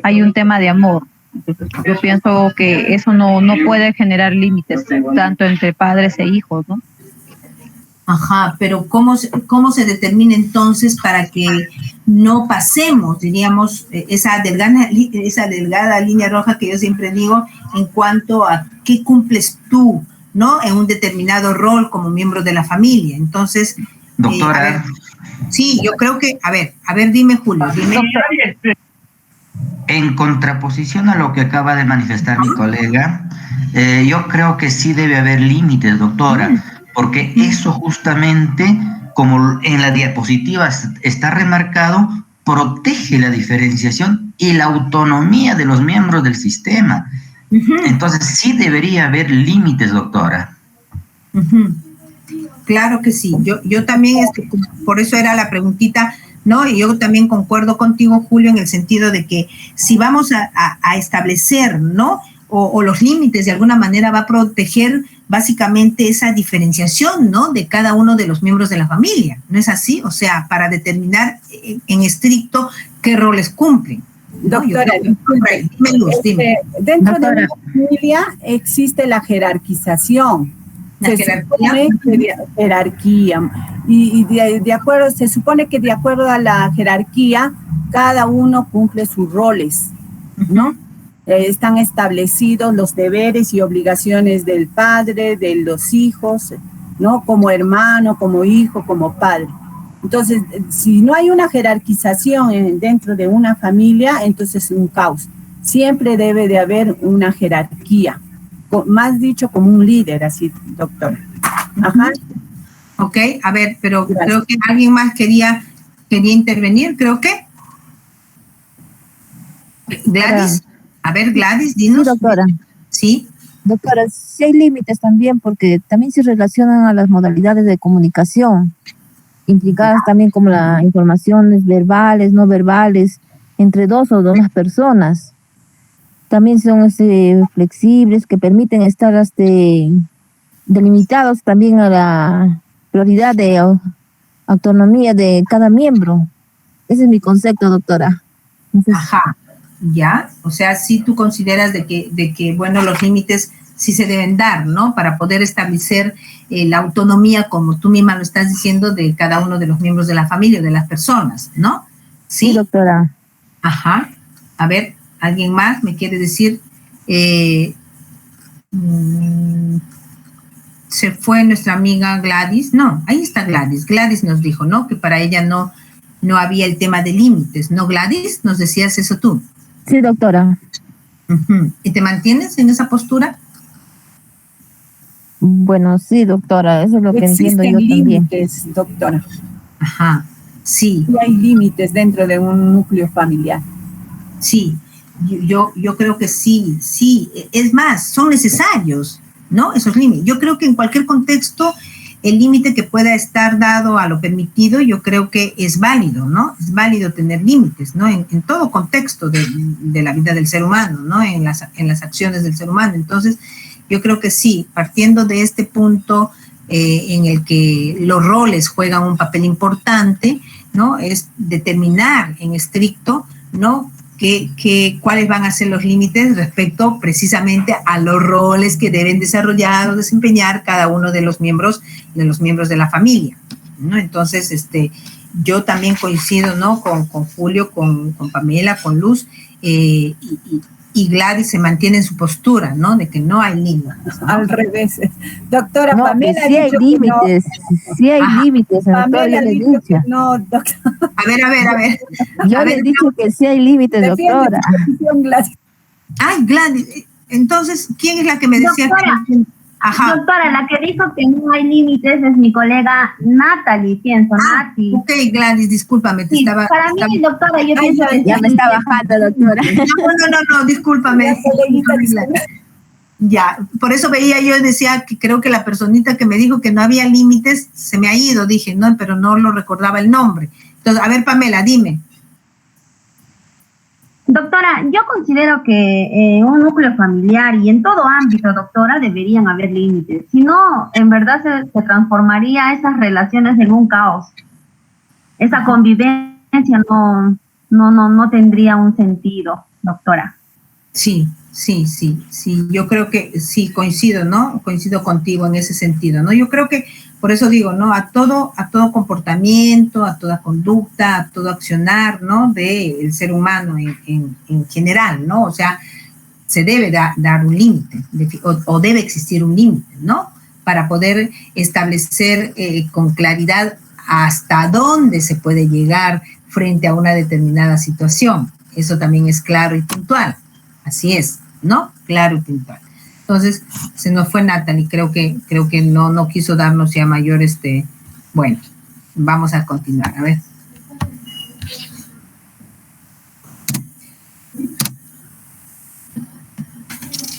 hay un tema de amor. Entonces, yo pienso que eso no puede generar límites, tanto entre padres e hijos, ¿no? Ajá, pero ¿cómo se determina entonces para que no pasemos, diríamos, esa delgada línea roja que yo siempre digo en cuanto a qué cumples tú, ¿no? En un determinado rol como miembro de la familia. Entonces, Doctora. Sí, yo creo que, a ver, dime, Julio, dime. En contraposición a lo que acaba de manifestar mi colega, yo creo que sí debe haber límites, doctora, porque eso justamente, como en la diapositiva está remarcado, protege la diferenciación y la autonomía de los miembros del sistema. Entonces sí debería haber límites, doctora. Claro que sí, yo también, por eso era la preguntita, ¿no? Y yo también concuerdo contigo, Julio, en el sentido de que si vamos a establecer, ¿no? O los límites de alguna manera va a proteger básicamente esa diferenciación, ¿no? De cada uno de los miembros de la familia, ¿no es así? O sea, para determinar en estricto qué roles cumplen. Doctora, dime. Dentro de una familia existe la jerarquización. Jerarquía. Y de acuerdo, se supone que de acuerdo a la jerarquía, cada uno cumple sus roles, ¿no? Están establecidos los deberes y obligaciones del padre, de los hijos, ¿no? Como hermano, como hijo, como padre. Entonces, si no hay una jerarquización dentro de una familia, entonces es un caos. Siempre debe de haber una jerarquía. Más dicho como un líder, así, doctora. Ajá. Ok, a ver, pero gracias. Creo que alguien más quería intervenir, creo que. Gladys, a ver, Gladys, dinos. Sí, doctora. Sí. Doctora, sí hay límites también, porque también se relacionan a las modalidades de comunicación, implicadas también como las informaciones verbales, no verbales, entre dos o más personas. También son flexibles, que permiten estar delimitados también a la prioridad de autonomía de cada miembro. Ese es mi concepto, doctora. Entonces, ajá, ya, o sea, sí tú consideras de que bueno, los límites sí se deben dar, ¿no? Para poder establecer la autonomía, como tú misma lo estás diciendo, de cada uno de los miembros de la familia, de las personas, ¿no? Sí, doctora. Ajá, a ver. ¿Alguien más me quiere decir? Se fue nuestra amiga Gladys. No, ahí está Gladys. Gladys nos dijo, ¿no? Que para ella no había el tema de límites. ¿No, Gladys? ¿Nos decías eso tú? Sí, doctora. ¿Y te mantienes en esa postura? Bueno, sí, doctora. Eso es lo que entiendo yo límites, también. Doctora. Ajá, sí. Sí hay límites dentro de un núcleo familiar. Sí. Yo creo que sí, es más, son necesarios, ¿no? Esos límites. Yo creo que en cualquier contexto, el límite que pueda estar dado a lo permitido, yo creo que es válido, ¿no? Es válido tener límites, ¿no? En todo contexto de la vida del ser humano, ¿no? En las acciones del ser humano. Entonces, yo creo que sí, partiendo de este punto en el que los roles juegan un papel importante, ¿no? Es determinar en estricto, ¿no? cuáles van a ser los límites respecto precisamente a los roles que deben desarrollar o desempeñar cada uno de los miembros de la familia, ¿no? Entonces, yo también coincido, ¿no? Con Julio, con Pamela, con Luz, y Gladys se mantiene en su postura, ¿no? De que no hay límites, ¿no? Al revés. Doctora, no, Pamela sí hay límites, no. Sí hay límites. Pamela ha dicho que no, doctora. A ver. Yo le he dicho que sí hay límites, doctora. Ay, Gladys. Entonces, ¿quién es la que me decía doctora, que... Ajá. Doctora, la que dijo que no hay límites es mi colega Natalie, pienso, Nati. Ok, Gladys, discúlpame, sí, para mí, doctora, yo pienso... Ya me está bajando, doctora. No, discúlpame. Ya, por eso veía yo y decía que creo que la personita que me dijo que no había límites se me ha ido, dije, no, pero no lo recordaba el nombre. Entonces, a ver, Pamela, dime. Doctora, yo considero que en un núcleo familiar y en todo ámbito, doctora, deberían haber límites. Si no, en verdad se transformaría esas relaciones en un caos. Esa convivencia no tendría un sentido, doctora. Sí, yo creo que sí, coincido, ¿no? Coincido contigo en ese sentido, ¿no? Yo creo que, por eso digo, ¿no? A todo comportamiento, a toda conducta, a todo accionar, ¿no? Del ser humano en general, ¿no? O sea, se debe dar un límite, o debe existir un límite, ¿no? Para poder establecer con claridad hasta dónde se puede llegar frente a una determinada situación. Eso también es claro y puntual. Así es, ¿no? Claro y puntual. Entonces, se nos fue Natalie, creo que no quiso darnos ya mayor bueno, vamos a continuar, a ver.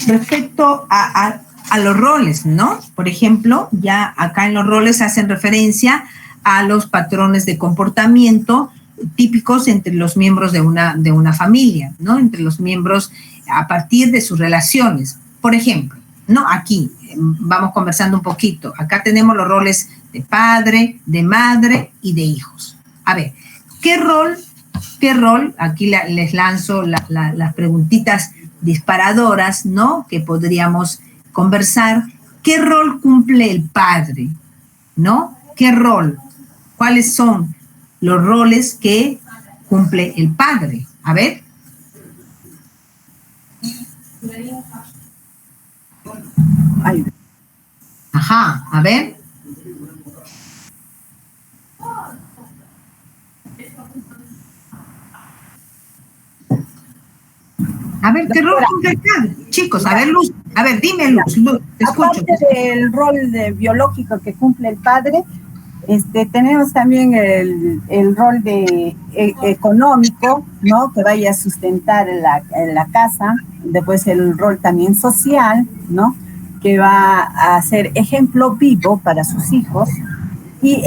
Respecto a los roles, ¿no? Por ejemplo, ya acá en los roles hacen referencia a los patrones de comportamiento típicos entre los miembros de una familia, ¿no? Entre los miembros a partir de sus relaciones. Por ejemplo, ¿no? Aquí vamos conversando un poquito. Acá tenemos los roles de padre, de madre y de hijos. A ver, ¿qué rol? Aquí les lanzo las preguntitas disparadoras, ¿no? Que podríamos conversar. ¿Qué rol cumple el padre? ¿No? ¿Qué rol? ¿Cuáles son los roles que cumple el padre? A ver. Ajá, a ver. A ver, ¿qué rol cumple el padre? Chicos, a ver, Luz, a ver, dime, Luz, te escucho. Aparte del rol biológico que cumple el padre, tenemos también el rol económico, ¿no? Que vaya a sustentar la casa. Después el rol también social, ¿no? Que va a ser ejemplo vivo para sus hijos. Y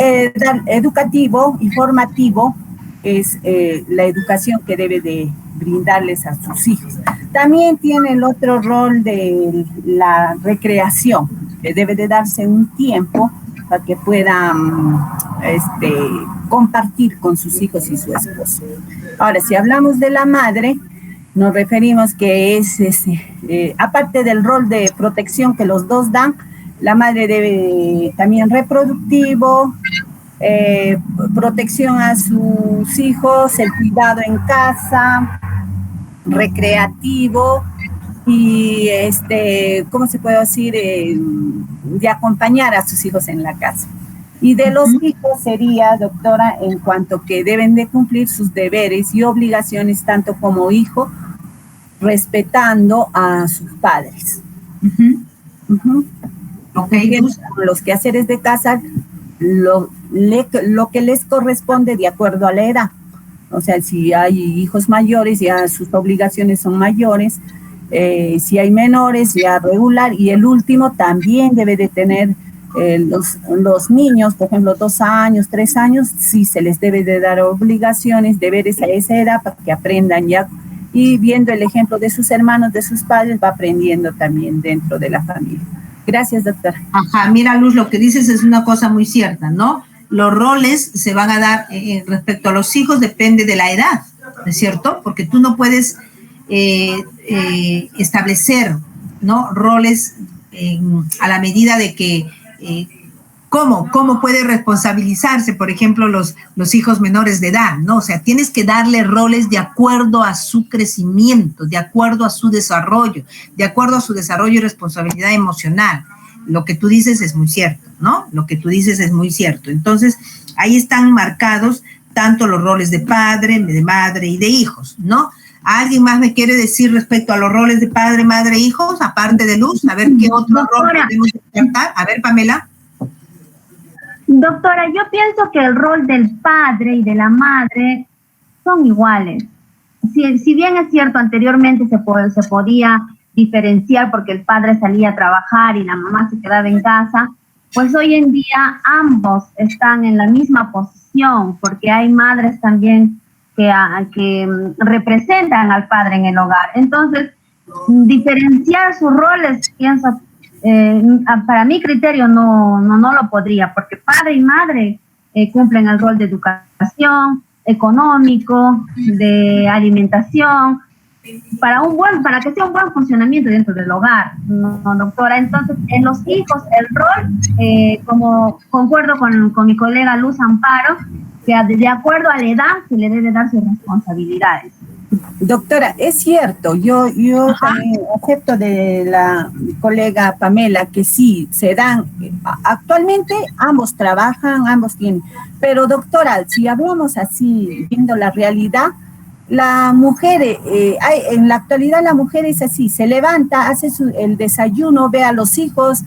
educativo y formativo es la educación que debe de brindarles a sus hijos. También tiene el otro rol de la recreación, que debe de darse un tiempo para que puedan compartir con sus hijos y su esposo. Ahora, si hablamos de la madre, nos referimos que es, aparte del rol de protección que los dos dan, la madre debe también reproductivo, protección a sus hijos, el cuidado en casa, recreativo y ¿cómo se puede decir? De acompañar a sus hijos en la casa. Y de los hijos sería, doctora, en cuanto que deben de cumplir sus deberes y obligaciones tanto como hijo, respetando a sus padres. Okay. Los quehaceres de casa, lo que les corresponde de acuerdo a la edad. O sea, si hay hijos mayores, ya sus obligaciones son mayores. Si hay menores, ya regular. Y el último también debe de tener los niños, por ejemplo, 2 años, 3 años, sí se les debe de dar obligaciones, deberes a esa edad para que aprendan ya. Y viendo el ejemplo de sus hermanos, de sus padres, va aprendiendo también dentro de la familia. Gracias, doctora. Ajá, mira, Luz, lo que dices es una cosa muy cierta, ¿no? Los roles se van a dar respecto a los hijos, depende de la edad, ¿no es cierto? Porque tú no puedes establecer, ¿no? Roles a la medida de que ¿cómo puede responsabilizarse, por ejemplo, los hijos menores de edad, ¿no? O sea, tienes que darle roles de acuerdo a su crecimiento, de acuerdo a su desarrollo y responsabilidad emocional. Lo que tú dices es muy cierto, ¿no? Lo que tú dices es muy cierto. Entonces, ahí están marcados tanto los roles de padre, de madre y de hijos, ¿no? ¿Alguien más me quiere decir respecto a los roles de padre, madre, hijos, aparte de Luz? A ver qué otro rol podemos tratar. A ver, Pamela. Doctora, yo pienso que el rol del padre y de la madre son iguales. Si bien es cierto, anteriormente se podía diferenciar porque el padre salía a trabajar y la mamá se quedaba en casa, pues hoy en día ambos están en la misma posición, porque hay madres también que representan al padre en el hogar. Entonces, diferenciar sus roles, pienso, para mi criterio no lo podría, porque padre y madre cumplen el rol de educación, económico, de alimentación, para que sea un buen funcionamiento dentro del hogar, ¿no, doctora? Entonces, en los hijos, el rol, como concuerdo con mi colega Luz Amparo, que de acuerdo a la edad se le debe dar sus responsabilidades. Doctora, es cierto, yo también acepto de la colega Pamela que sí, se dan, actualmente ambos trabajan, ambos tienen, pero doctora, si hablamos así, viendo la realidad, la mujer, en la actualidad la mujer es así, se levanta, hace el desayuno, ve a los hijos,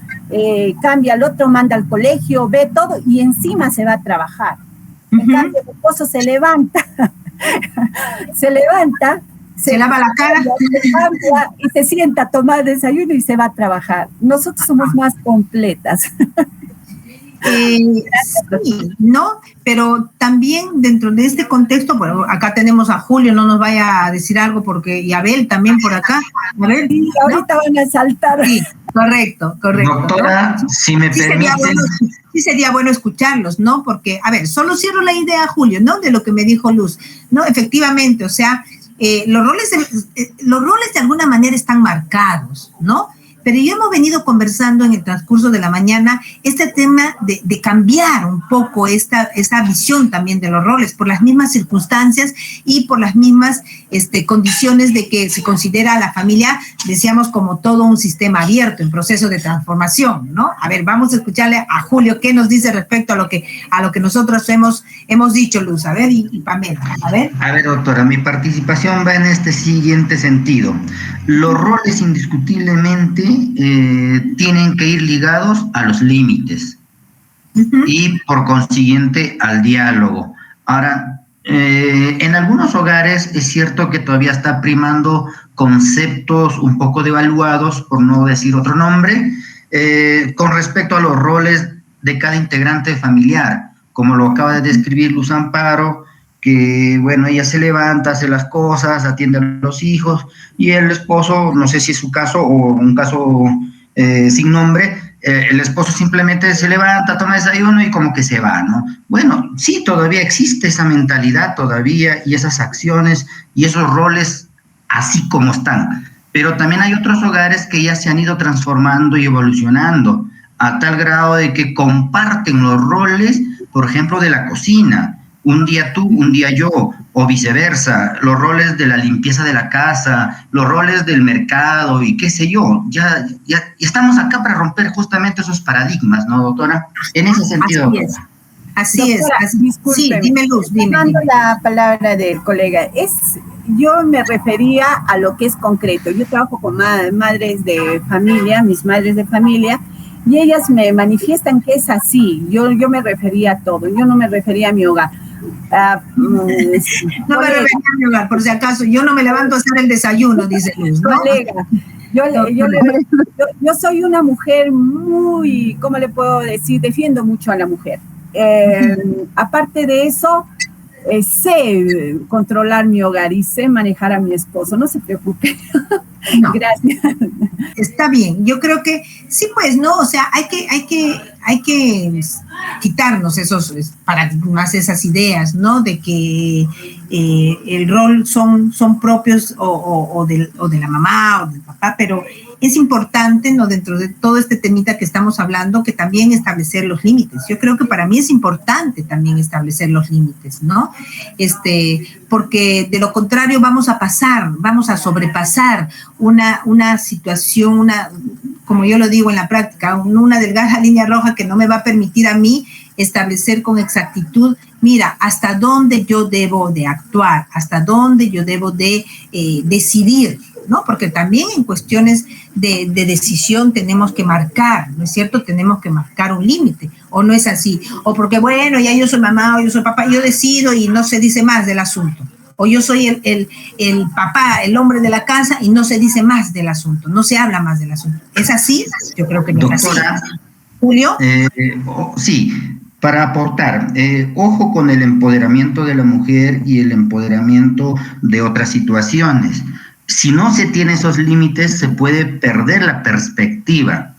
cambia al otro, manda al colegio, ve todo y encima se va a trabajar. En cambio, el esposo se levanta, se lava la cara, se cambia y se sienta a tomar desayuno y se va a trabajar. Nosotros somos más completas. Sí, ¿no? Pero también dentro de este contexto, bueno, acá tenemos a Julio, no nos vaya a decir algo porque, y Abel también por acá. Abel, sí, ahorita ¿no? Van a saltar. Sí, correcto. Doctora, ¿no? Si me permite. Sí sería bueno escucharlos, ¿no? Porque, a ver, solo cierro la idea, Julio, ¿no? De lo que me dijo Luz, ¿no? Efectivamente, o sea, los roles de alguna manera están marcados, ¿no? Pero ya hemos venido conversando en el transcurso de la mañana este tema de cambiar un poco esa visión también de los roles por las mismas circunstancias y por las mismas condiciones de que se considera a la familia, decíamos, como todo un sistema abierto en proceso de transformación, ¿no? A ver, vamos a escucharle a Julio qué nos dice respecto a lo que nosotros hemos dicho, Luz. A ver, y Pamela, a ver. A ver, doctora, mi participación va en este siguiente sentido. Los roles indiscutiblemente tienen que ir ligados a los límites y por consiguiente al diálogo. Ahora, en algunos hogares es cierto que todavía está primando conceptos un poco devaluados, por no decir otro nombre, con respecto a los roles de cada integrante familiar, como lo acaba de describir Luz Amparo, que, bueno, ella se levanta, hace las cosas, atiende a los hijos, y el esposo, no sé si es su caso o un caso sin nombre, el esposo simplemente se levanta, toma desayuno y como que se va, ¿no? Bueno, sí, todavía existe esa mentalidad todavía y esas acciones y esos roles así como están, pero también hay otros hogares que ya se han ido transformando y evolucionando a tal grado de que comparten los roles, por ejemplo, de la cocina. Un día tú, un día yo, o viceversa, los roles de la limpieza de la casa, los roles del mercado y qué sé yo. Ya estamos acá para romper justamente esos paradigmas, ¿no, doctora? En ese sentido. Así es. Sí, dime, Luz, dime. Tomando la palabra del colega, yo me refería a lo que es concreto. Yo trabajo con madres de familia, mis madres de familia, y ellas me manifiestan que es así. Yo me refería a todo, yo no me refería a mi hogar. No me refería a mi hogar, por si acaso, yo no me levanto a hacer el desayuno, dice Luz, ¿no? Colega, yo soy una mujer muy, ¿cómo le puedo decir? Defiendo mucho a la mujer. Aparte de eso, sé controlar mi hogar y sé manejar a mi esposo, no se preocupe. No. Gracias. Está bien, yo creo que sí, pues, ¿no? O sea, hay que quitarnos esos paradigmas, esas ideas, ¿no? De que el rol son propios o de la mamá o del papá, pero es importante, ¿no? Dentro de todo este temita que estamos hablando, que también establecer los límites. Yo creo que para mí es importante también establecer los límites, ¿no? Porque de lo contrario vamos a sobrepasar una situación, como yo lo digo en la práctica, una delgada línea roja que no me va a permitir a mí establecer con exactitud, mira, hasta dónde yo debo de actuar, hasta dónde yo debo de decidir, ¿no? Porque también en cuestiones de decisión tenemos que marcar, ¿no es cierto? Tenemos que marcar un límite, o no es así, o porque, bueno, ya yo soy mamá o yo soy papá, yo decido y no se dice más del asunto. O yo soy el papá, el hombre de la casa y no se dice más del asunto, no se habla más del asunto. ¿Es así? Yo creo que no es así. ¿Julio? Sí, para aportar, ojo con el empoderamiento de la mujer y el empoderamiento de otras situaciones. Si no se tiene esos límites, se puede perder la perspectiva.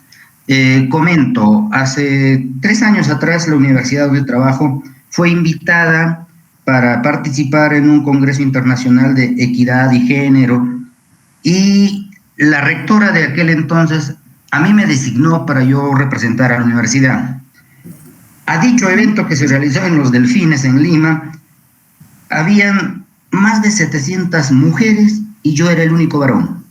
Comento, hace 3 años atrás la Universidad donde trabajo fue invitada para participar en un congreso internacional de equidad y género, y la rectora de aquel entonces a mí me designó para yo representar a la universidad. A dicho evento que se realizó en Los Delfines, en Lima, habían más de 700 mujeres y yo era el único varón.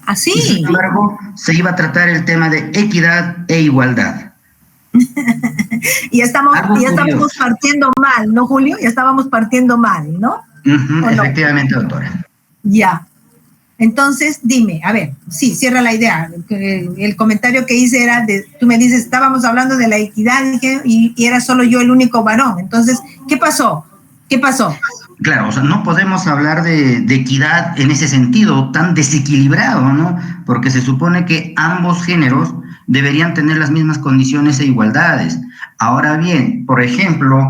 Así. Y sin embargo, se iba a tratar el tema de equidad e igualdad. y ya estábamos partiendo mal, ¿no, Julio? Ya estábamos partiendo mal, ¿no? Efectivamente, doctora. Ya. Entonces, dime, a ver, sí, cierra la idea. El comentario que hice era, tú me dices, estábamos hablando de la equidad y era solo yo el único varón. Entonces, ¿qué pasó? ¿Qué pasó? Claro, o sea, no podemos hablar de equidad en ese sentido tan desequilibrado, ¿no? Porque se supone que ambos géneros deberían tener las mismas condiciones e igualdades. Ahora bien, por ejemplo,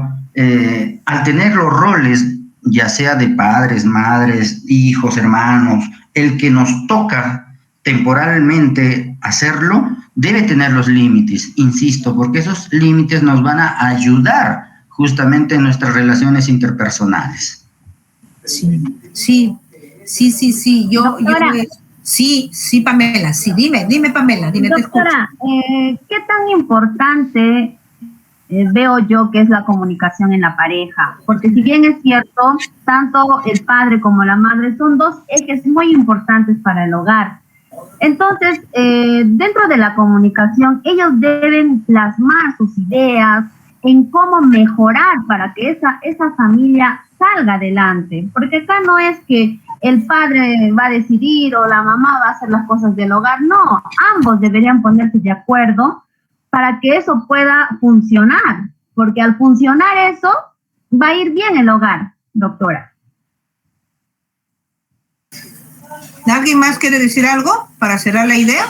al tener los roles, ya sea de padres, madres, hijos, hermanos, el que nos toca temporalmente hacerlo, debe tener los límites, insisto, porque esos límites nos van a ayudar justamente en nuestras relaciones interpersonales. Sí. Sí, Pamela, sí, dime, Pamela, dime. Doctora, ¿qué tan importante veo yo que es la comunicación en la pareja? Porque si bien es cierto, tanto el padre como la madre son dos ejes muy importantes para el hogar. Entonces, dentro de la comunicación, ellos deben plasmar sus ideas en cómo mejorar para que esa familia salga adelante. Porque acá no es que el padre va a decidir o la mamá va a hacer las cosas del hogar. No, ambos deberían ponerse de acuerdo para que eso pueda funcionar. Porque al funcionar eso, va a ir bien el hogar, doctora. ¿Alguien más quiere decir algo para cerrar la idea?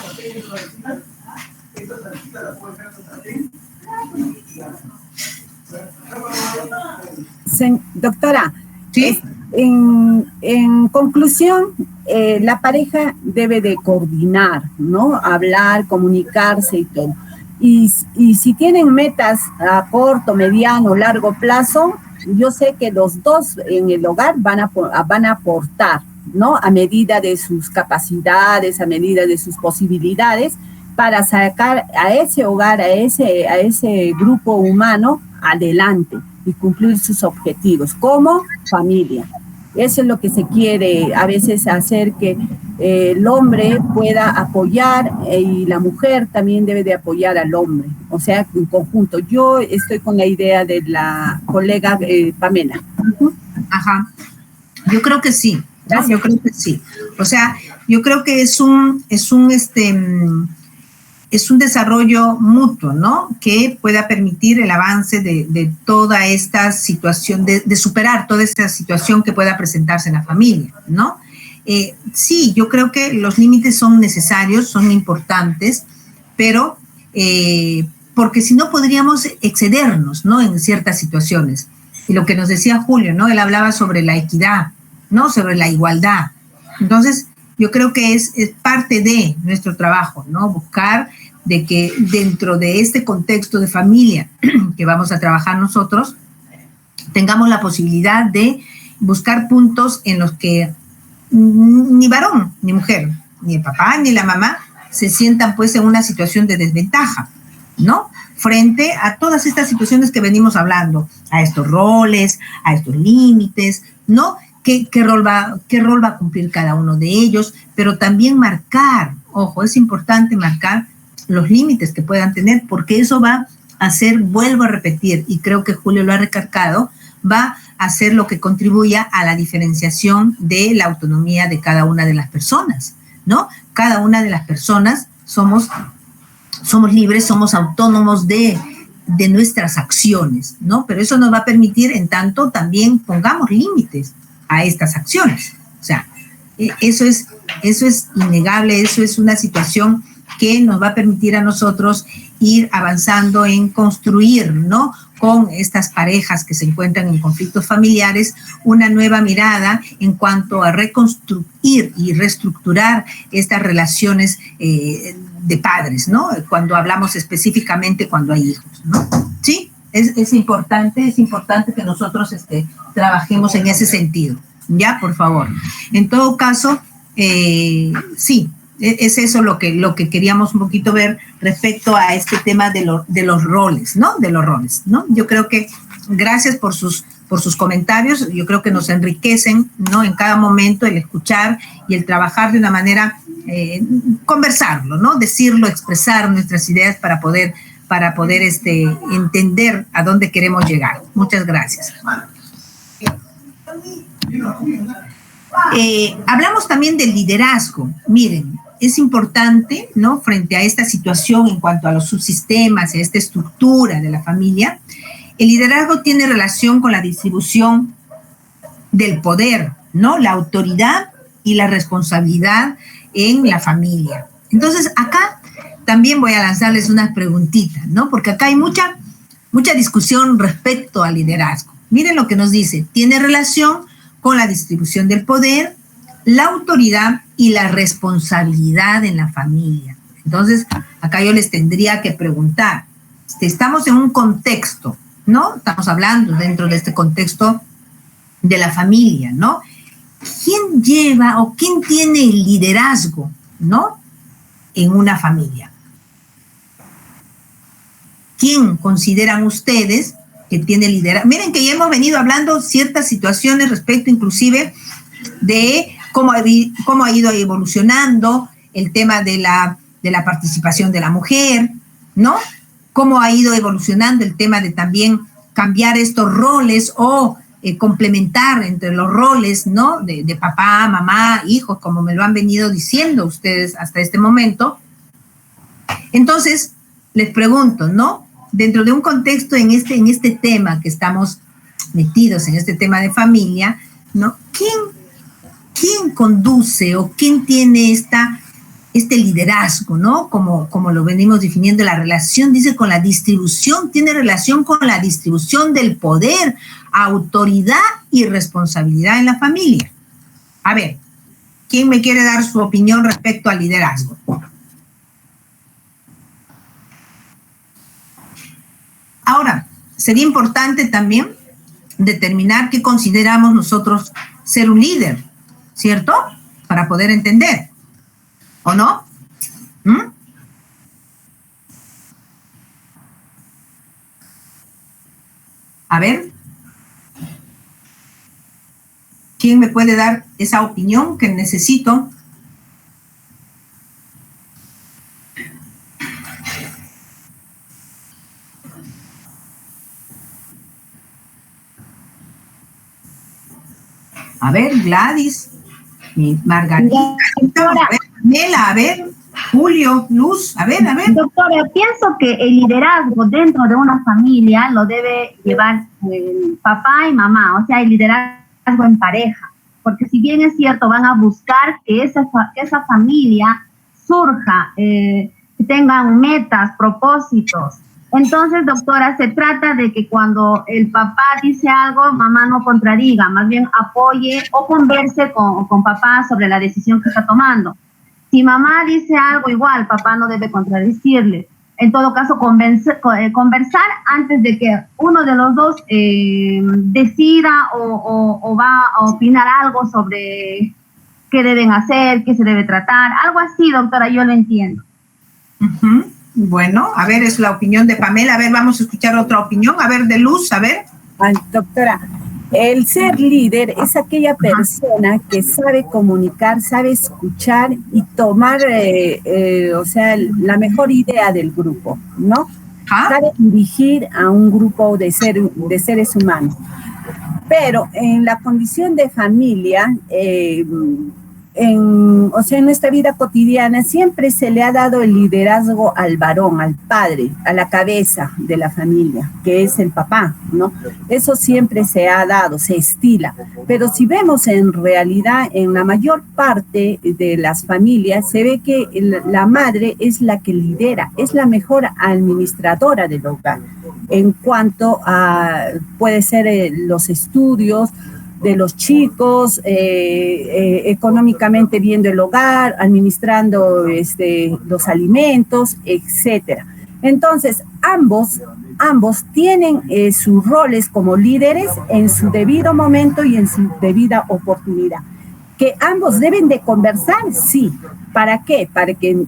Doctora, ¿sí? En conclusión, la pareja debe de coordinar, ¿no? Hablar, comunicarse y todo. Y si tienen metas a corto, mediano, largo plazo, yo sé que los dos en el hogar van a aportar, ¿no? A medida de sus capacidades, a medida de sus posibilidades, para sacar a ese hogar, a ese grupo humano adelante y cumplir sus objetivos como familia. Eso es lo que se quiere a veces hacer, que el hombre pueda apoyar y la mujer también debe de apoyar al hombre, o sea, en conjunto. Yo estoy con la idea de la colega Pamela. Ajá, yo creo que sí, ¿no? Yo creo que sí. O sea, yo creo que es un desarrollo mutuo, ¿no? Que pueda permitir el avance de toda esta situación, de superar toda esta situación que pueda presentarse en la familia, ¿no? Sí, yo creo que los límites son necesarios, son importantes, pero porque si no podríamos excedernos, ¿no? En ciertas situaciones. Y lo que nos decía Julio, ¿no? Él hablaba sobre la equidad, ¿no? Sobre la igualdad. Entonces, yo creo que es parte de nuestro trabajo, ¿no? Buscar de que dentro de este contexto de familia que vamos a trabajar nosotros, tengamos la posibilidad de buscar puntos en los que ni varón, ni mujer, ni el papá, ni la mamá se sientan pues en una situación de desventaja, ¿no? Frente a todas estas situaciones que venimos hablando, a estos roles, a estos límites, ¿no? ¿Qué rol va a cumplir cada uno de ellos? Pero también marcar, ojo, es importante marcar los límites que puedan tener, porque eso va a hacer, vuelvo a repetir, y creo que Julio lo ha recalcado, va a ser lo que contribuya a la diferenciación de la autonomía de cada una de las personas, ¿no? Cada una de las personas somos libres, somos autónomos de nuestras acciones, ¿no? Pero eso nos va a permitir, en tanto, también pongamos límites a estas acciones. O sea, eso es innegable, eso es una situación que nos va a permitir a nosotros ir avanzando en construir, ¿no? Con estas parejas que se encuentran en conflictos familiares, una nueva mirada en cuanto a reconstruir y reestructurar estas relaciones de padres, ¿no? Cuando hablamos específicamente cuando hay hijos, ¿no? Sí, es importante que nosotros trabajemos en ese sentido, ¿ya? Por favor. En todo caso, sí, es eso lo que queríamos un poquito ver respecto a este tema de los roles, ¿no? De los roles, ¿no? Yo creo que gracias por sus por sus comentarios. Yo creo que nos enriquecen, ¿no? En cada momento el escuchar y el trabajar de una manera, conversarlo, ¿no? Decirlo, expresar nuestras ideas para poder entender a dónde queremos llegar. Muchas gracias. Hablamos también del liderazgo. Miren, es importante, ¿no? Frente a esta situación en cuanto a los subsistemas, a esta estructura de la familia, el liderazgo tiene relación con la distribución del poder, ¿no? La autoridad y la responsabilidad en la familia. Entonces, acá también voy a lanzarles unas preguntitas, ¿no? Porque acá hay mucha discusión respecto al liderazgo. Miren lo que nos dice. Tiene relación con la distribución del poder, la autoridad y la responsabilidad en la familia. Entonces, acá yo les tendría que preguntar, estamos en un contexto, ¿no? Estamos hablando dentro de este contexto de la familia, ¿no? ¿Quién lleva o quién tiene el liderazgo, ¿no? En una familia. ¿Quién consideran ustedes que tiene liderazgo? Miren que ya hemos venido hablando ciertas situaciones respecto inclusive de cómo ha ido evolucionando el tema de la participación de la mujer, ¿no? Cómo ha ido evolucionando el tema de también cambiar estos roles o complementar entre los roles, ¿no? De papá, mamá, hijos, como me lo han venido diciendo ustedes hasta este momento. Entonces, les pregunto, ¿no? Dentro de un contexto en este tema que estamos metidos, en este tema de familia, ¿no? ¿Quién conduce o quién tiene este liderazgo, ¿no? Como lo venimos definiendo, la relación, dice, con la distribución, tiene relación con la distribución del poder, autoridad y responsabilidad en la familia. A ver, ¿quién me quiere dar su opinión respecto al liderazgo? Ahora, sería importante también determinar qué consideramos nosotros ser un líder, ¿cierto? Para poder entender, ¿o no? A ver, ¿quién me puede dar esa opinión que necesito? A ver, Gladys, Margarita, a ver, Mela, a ver, Julio, Luz, a ver. Doctora, pienso que el liderazgo dentro de una familia lo debe llevar el papá y mamá, o sea, el liderazgo en pareja, porque si bien es cierto, van a buscar que esa familia surja, que tengan metas, propósitos. Entonces, doctora, se trata de que cuando el papá dice algo, mamá no contradiga, más bien apoye o converse con papá sobre la decisión que está tomando. Si mamá dice algo igual, papá no debe contradecirle. En todo caso, conversar antes de que uno de los dos decida o va a opinar algo sobre qué deben hacer, qué se debe tratar. Algo así, doctora, yo lo entiendo. Bueno, a ver, es la opinión de Pamela. A ver, vamos a escuchar otra opinión. A ver, de Luz, a ver. Ay, doctora, el ser líder es aquella persona que sabe comunicar, sabe escuchar y tomar, o sea, la mejor idea del grupo, ¿no? Sabe dirigir a un grupo de seres humanos. Pero en la condición de familia, en nuestra vida cotidiana siempre se le ha dado el liderazgo al varón, al padre, a la cabeza de la familia, que es el papá, ¿no? Eso siempre se ha dado, se estila. Pero si vemos en realidad, en la mayor parte de las familias, se ve que la madre es la que lidera, es la mejor administradora del hogar. En cuanto a, puede ser los estudios de los chicos, económicamente viendo el hogar, administrando los alimentos, etcétera. Entonces, ambos tienen sus roles como líderes en su debido momento y en su debida oportunidad. ¿Que ambos deben de conversar? Sí. ¿Para qué? Para que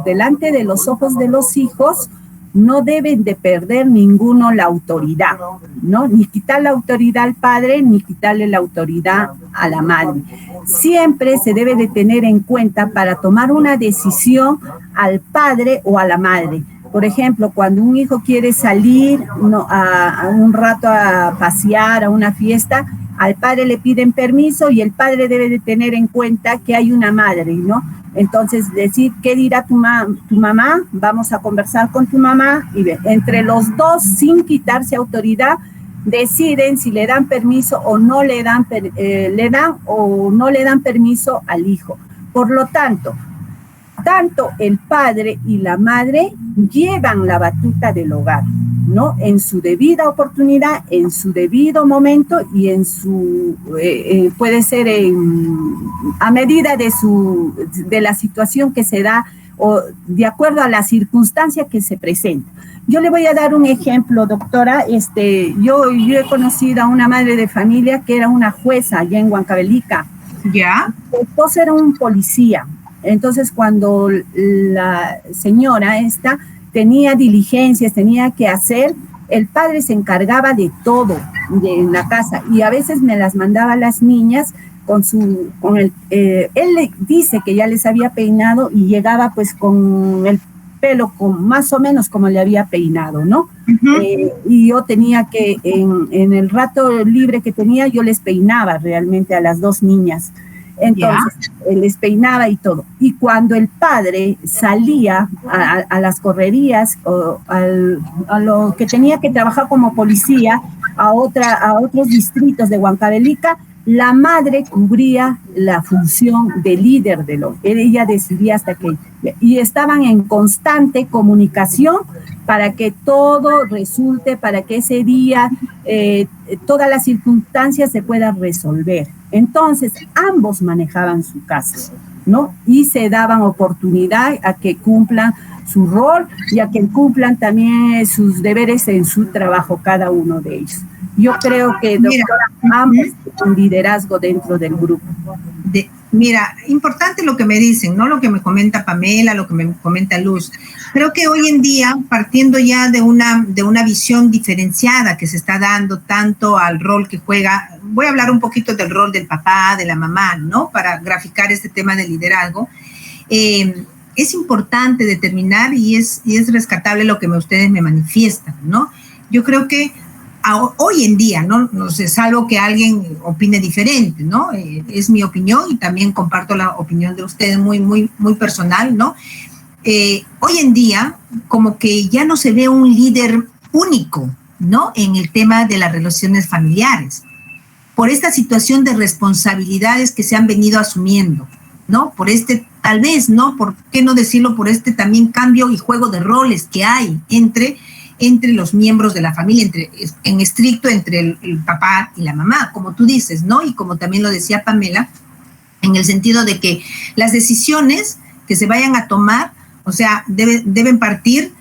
delante de los ojos de los hijos no deben de perder ninguno la autoridad, ¿no? Ni quitar la autoridad al padre, ni quitarle la autoridad a la madre. Siempre se debe de tener en cuenta para tomar una decisión al padre o a la madre. Por ejemplo, cuando un hijo quiere salir a un rato a pasear, a una fiesta, al padre le piden permiso y el padre debe de tener en cuenta que hay una madre, ¿no? Entonces, decir, ¿qué dirá tu mamá? Vamos a conversar con tu mamá y entre los dos, sin quitarse autoridad, deciden si le dan permiso o no le dan permiso al hijo. Por lo tanto el padre y la madre llevan la batuta del hogar, ¿no? En su debida oportunidad, en su debido momento y en su, puede ser a medida de la situación que se da o de acuerdo a la circunstancia que se presenta. Yo le voy a dar un ejemplo, doctora. Yo he conocido a una madre de familia que era una jueza allá en Huancavelica. ¿Ya? Su esposo era un policía. Entonces, cuando la señora esta tenía diligencias, tenía que hacer, el padre se encargaba de todo en la casa y a veces me las mandaba a las niñas él le dice que ya les había peinado y llegaba pues con el pelo más o menos como le había peinado, ¿no? Uh-huh. Y yo tenía que, en el rato libre que tenía, yo les peinaba realmente a las dos niñas. Entonces, les peinaba y todo. Y cuando el padre salía a las correrías o a lo que tenía que trabajar como policía a otros distritos de Huancavelica, la madre cubría la función de líder de ella decidía hasta que, y estaban en constante comunicación para que todo resulte, para que ese día todas las circunstancias se puedan resolver. Entonces, ambos manejaban su casa, ¿no? Y se daban oportunidad a que cumplan su rol y a que cumplan también sus deberes en su trabajo, cada uno de ellos. Yo creo que, doctora, ambos tienen un liderazgo dentro del grupo. Mira, importante lo que me dicen, ¿no? Lo que me comenta Pamela, lo que me comenta Luz. Creo que hoy en día, partiendo ya de una visión diferenciada que se está dando tanto al rol que juega, voy a hablar un poquito del rol del papá, de la mamá, ¿no? Para graficar este tema del liderazgo. Es importante determinar y es rescatable lo que ustedes me manifiestan, ¿no? Yo creo que hoy en día, no sé, salvo que alguien opine diferente, ¿no? Es mi opinión y también comparto la opinión de ustedes muy, muy, muy personal, ¿no? Hoy en día, como que ya no se ve un líder único, ¿no? En el tema de las relaciones familiares, por esta situación de responsabilidades que se han venido asumiendo, ¿no? Por tal vez, ¿no? ¿Por qué no decirlo? Por también cambio y juego de roles que hay entre los miembros de la familia, en estricto entre el papá y la mamá, como tú dices, ¿no? Y como también lo decía Pamela, en el sentido de que las decisiones que se vayan a tomar, o sea, deben partir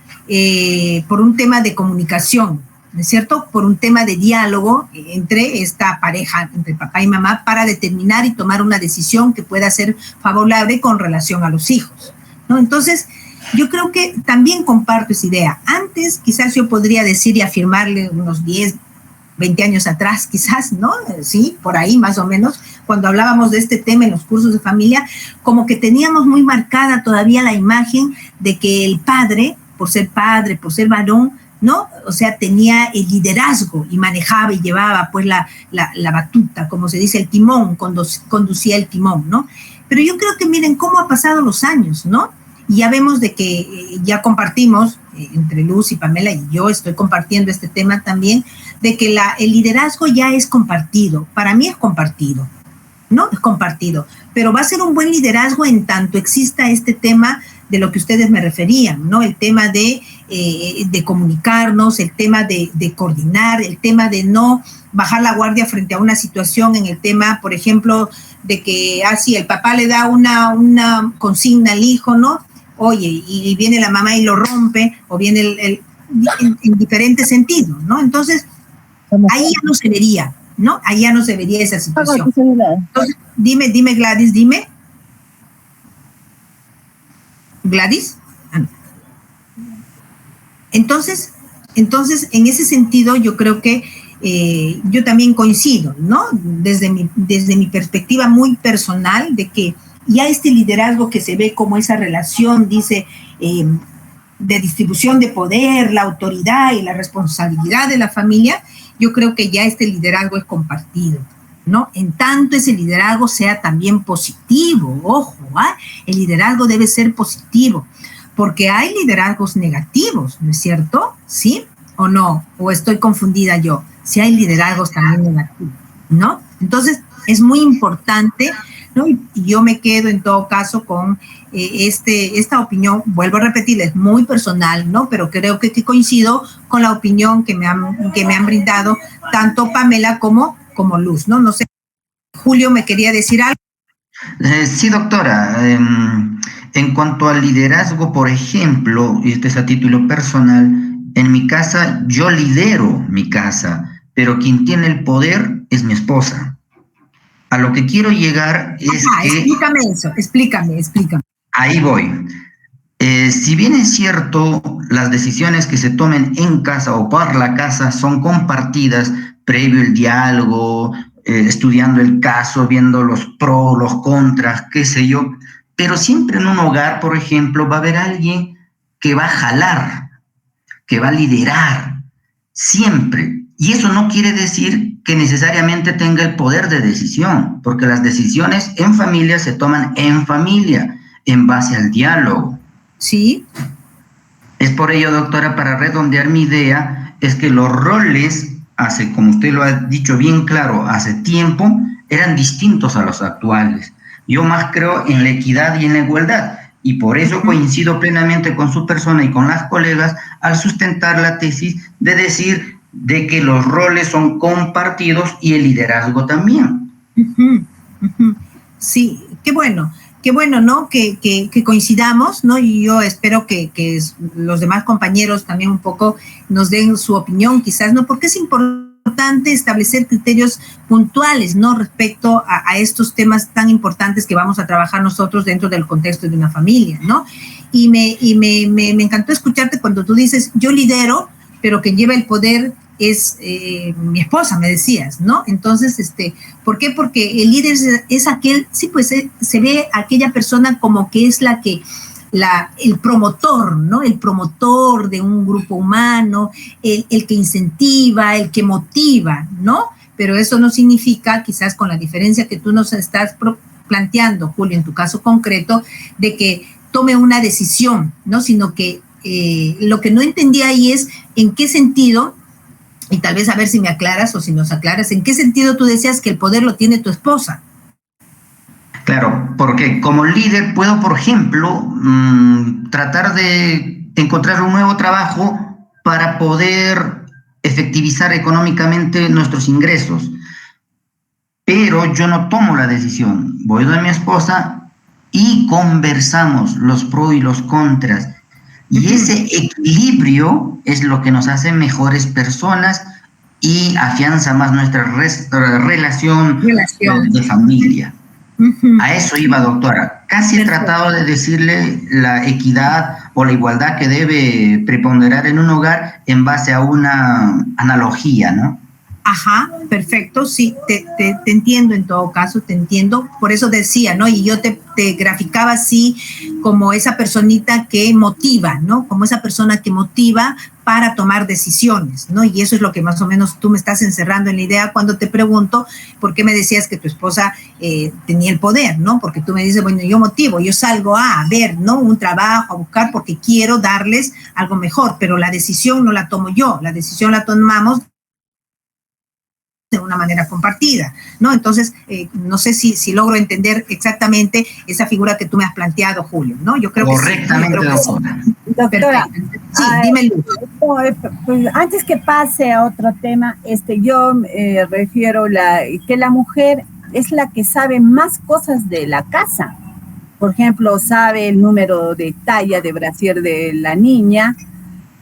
por un tema de comunicación, ¿no es cierto? Por un tema de diálogo entre esta pareja, entre papá y mamá, para determinar y tomar una decisión que pueda ser favorable con relación a los hijos, ¿no? Entonces, yo creo que también comparto esa idea. Antes, quizás yo podría decir y afirmarle unos 10, 20 años atrás, quizás, ¿no? Sí, por ahí más o menos, cuando hablábamos de este tema en los cursos de familia, como que teníamos muy marcada todavía la imagen de que el padre, por ser varón, ¿no? O sea, tenía el liderazgo y manejaba y llevaba pues la batuta, como se dice, el timón, conducía el timón, ¿no? Pero yo creo que miren cómo ha pasado los años, ¿no? Y ya vemos de que ya compartimos, entre Luz y Pamela, y yo estoy compartiendo este tema también, de que el liderazgo ya es compartido. Para mí es compartido, ¿no? Es compartido. Pero va a ser un buen liderazgo en tanto exista este tema de lo que ustedes me referían, ¿no? El tema de comunicarnos, el tema de coordinar, el tema de no bajar la guardia frente a una situación, en el tema, por ejemplo, de que así el papá le da una consigna al hijo, ¿no? Oye, y viene la mamá y lo rompe, o viene en diferentes sentidos, ¿no? Entonces, ahí ya no se vería, ¿no? Ahí ya no se vería esa situación. Entonces, dime Gladys, dime. ¿Gladys? Entonces, en ese sentido, yo creo que yo también coincido, ¿no? Desde mi perspectiva muy personal, de que ya este liderazgo que se ve como esa relación, dice, de distribución de poder, la autoridad y la responsabilidad de la familia, yo creo que ya este liderazgo es compartido, ¿no? En tanto ese liderazgo sea también positivo, ojo, el liderazgo debe ser positivo, porque hay liderazgos negativos, ¿no es cierto? ¿Sí o no? ¿O estoy confundida yo? Si hay liderazgos también negativos, ¿no? Entonces, es muy importante, ¿no? Y yo me quedo en todo caso con esta opinión, vuelvo a repetir, es muy personal, ¿no? Pero creo que coincido con la opinión que me han brindado tanto Pamela como Luz, ¿no? No sé, Julio me quería decir algo. Sí, doctora. En cuanto al liderazgo, por ejemplo, y este es a título personal, en mi casa yo lidero mi casa, pero quien tiene el poder es mi esposa. A lo que quiero llegar es que... Explícame eso, explícame. Ahí voy. Si bien es cierto, las decisiones que se tomen en casa o por la casa son compartidas previo el diálogo, estudiando el caso, viendo los pros, los contras, qué sé yo, pero siempre en un hogar, por ejemplo, va a haber alguien que va a jalar, que va a liderar, siempre. Y eso no quiere decir que necesariamente tenga el poder de decisión, porque las decisiones en familia se toman en familia, en base al diálogo. Sí. Es por ello, doctora, para redondear mi idea, es que los roles, como usted lo ha dicho bien claro, hace tiempo, eran distintos a los actuales. Yo más creo en la equidad y en la igualdad, y por eso coincido plenamente con su persona y con las colegas al sustentar la tesis de decir de que los roles son compartidos y el liderazgo también. Sí, qué bueno, ¿no? Que coincidamos, ¿no? Y yo espero que los demás compañeros también un poco nos den su opinión, quizás, ¿no? Porque es importante establecer criterios puntuales, ¿no? Respecto a estos temas tan importantes que vamos a trabajar nosotros dentro del contexto de una familia, ¿no? Y me encantó escucharte cuando tú dices, yo lidero, pero quien lleva el poder es mi esposa, me decías, ¿no? Entonces, ¿por qué? Porque el líder es aquel, sí, pues se ve aquella persona como que es el promotor, ¿no? El promotor de un grupo humano, el que incentiva, el que motiva, ¿no? Pero eso no significa, quizás con la diferencia que tú nos estás planteando, Julio, en tu caso concreto, de que tome una decisión, ¿no? Sino que lo que no entendí ahí es en qué sentido, y tal vez a ver si me aclaras o si nos aclaras, ¿en qué sentido tú decías que el poder lo tiene tu esposa? Claro, porque como líder puedo, por ejemplo, tratar de encontrar un nuevo trabajo para poder efectivizar económicamente nuestros ingresos. Pero yo no tomo la decisión. Voy a mi esposa y conversamos los pros y los contras. Y ese equilibrio es lo que nos hace mejores personas y afianza más nuestra relación de familia. A eso iba, doctora. Casi he tratado de decirle la equidad o la igualdad que debe preponderar en un hogar en base a una analogía, ¿no? Ajá, perfecto, sí, te entiendo en todo caso, te entiendo, por eso decía, ¿no? Y yo te graficaba así como esa personita que motiva, ¿no? Como esa persona que motiva para tomar decisiones, ¿no? Y eso es lo que más o menos tú me estás encerrando en la idea cuando te pregunto por qué me decías que tu esposa tenía el poder, ¿no? Porque tú me dices, bueno, yo motivo, yo salgo a ver, ¿no? Un trabajo, a buscar porque quiero darles algo mejor, pero la decisión no la tomo yo, la decisión la tomamos de una manera compartida, ¿no? Entonces, no sé si logro entender exactamente esa figura que tú me has planteado, Julio, ¿no? Yo creo correctamente, que sí. Doctora, sí, dime, Luz. Pues antes que pase a otro tema, yo refiero que la mujer es la que sabe más cosas de la casa. Por ejemplo, sabe el número de talla de brasier de la niña,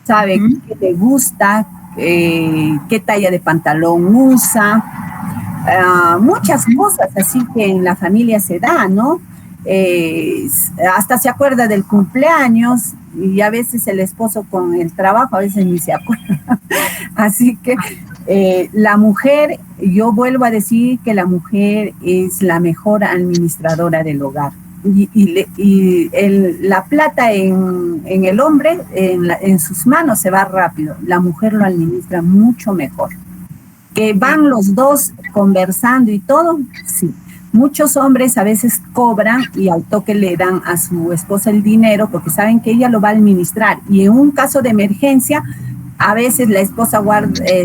sabe qué le gusta, qué talla de pantalón usa, muchas cosas así que en la familia se da, ¿no? Hasta se acuerda del cumpleaños y a veces el esposo con el trabajo a veces ni se acuerda. Así que la mujer, yo vuelvo a decir que la mujer es la mejor administradora del hogar. La plata en el hombre, en sus manos se va rápido. La mujer lo administra mucho mejor. Que van los dos conversando y todo, sí. Muchos hombres a veces cobran y al toque le dan a su esposa el dinero porque saben que ella lo va a administrar. Y en un caso de emergencia, a veces la esposa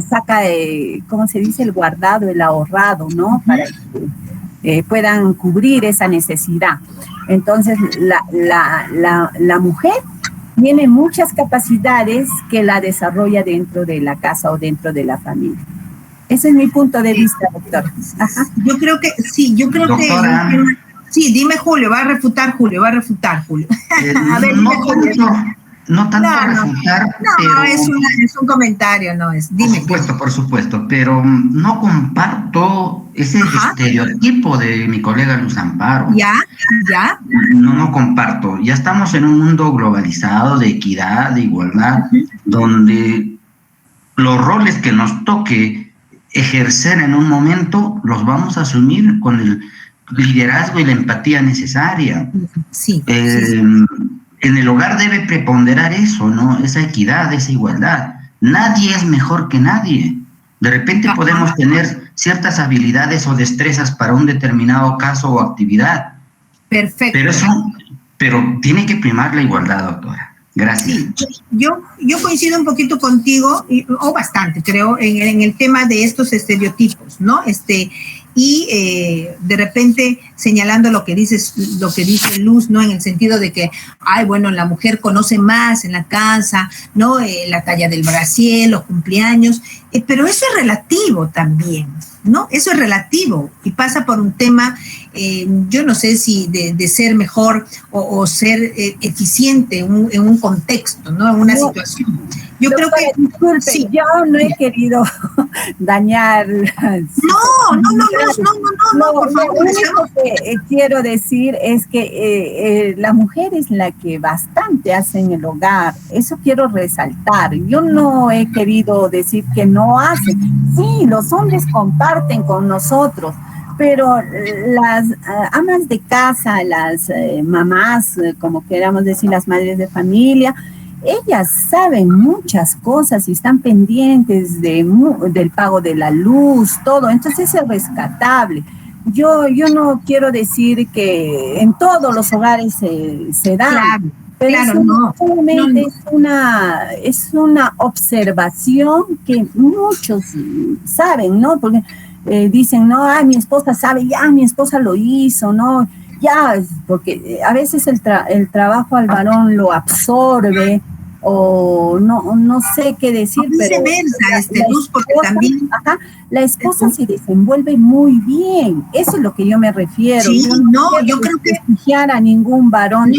saca, ¿cómo se dice? El guardado, el ahorrado, ¿no? Para que puedan cubrir esa necesidad. Entonces, la mujer tiene muchas capacidades que la desarrolla dentro de la casa o dentro de la familia. Ese es mi punto de vista, doctor. Ajá. Yo creo que, sí, Doctora, sí, dime Julio, va a refutar Julio. A ver, no tanto refutar, pero... es un comentario, no es, dime. Por supuesto, pero no comparto ese estereotipo de mi colega Luz Amparo. ¿Ya? No comparto. Ya estamos en un mundo globalizado de equidad, de igualdad, donde los roles que nos toque ejercer en un momento los vamos a asumir con el liderazgo y la empatía necesaria. Sí. En el hogar debe preponderar eso, ¿no? Esa equidad, esa igualdad. Nadie es mejor que nadie. De repente podemos tener ciertas habilidades o destrezas para un determinado caso o actividad. Perfecto. Pero tiene que primar la igualdad, doctora. Gracias. Sí, yo coincido un poquito contigo, o bastante, creo, en el tema de estos estereotipos, ¿no? Y de repente señalando lo que dice Luz, ¿no? En el sentido de que, bueno, la mujer conoce más en la casa, ¿no? La talla del brasier, los cumpleaños, pero eso es relativo también, ¿no? Eso es relativo y pasa por un tema, yo no sé si de ser mejor o ser eficiente en un contexto, ¿no? En una situación. Yo creo que... Disculpe, sí. Yo no he querido dañar... No, por favor. Lo único que quiero decir es que la mujer es la que bastante hace en el hogar. Eso quiero resaltar. Yo no he querido decir que no hacen. Sí, los hombres comparten con nosotros, pero las amas de casa, las mamás, como queramos decir, las madres de familia, ellas saben muchas cosas y están pendientes del pago de la luz, todo. Entonces es rescatable. Yo no quiero decir que en todos los hogares se da, pero solamente es una observación que muchos saben, ¿no? Porque dicen, no, mi esposa sabe, ya mi esposa lo hizo, ¿no? Ya, porque a veces el trabajo al varón lo absorbe, o no sé qué decir, pero Luz, porque también la esposa se desenvuelve muy bien. Eso es lo que yo me refiero. Sí, yo creo que desprestigiar a ningún varón. No,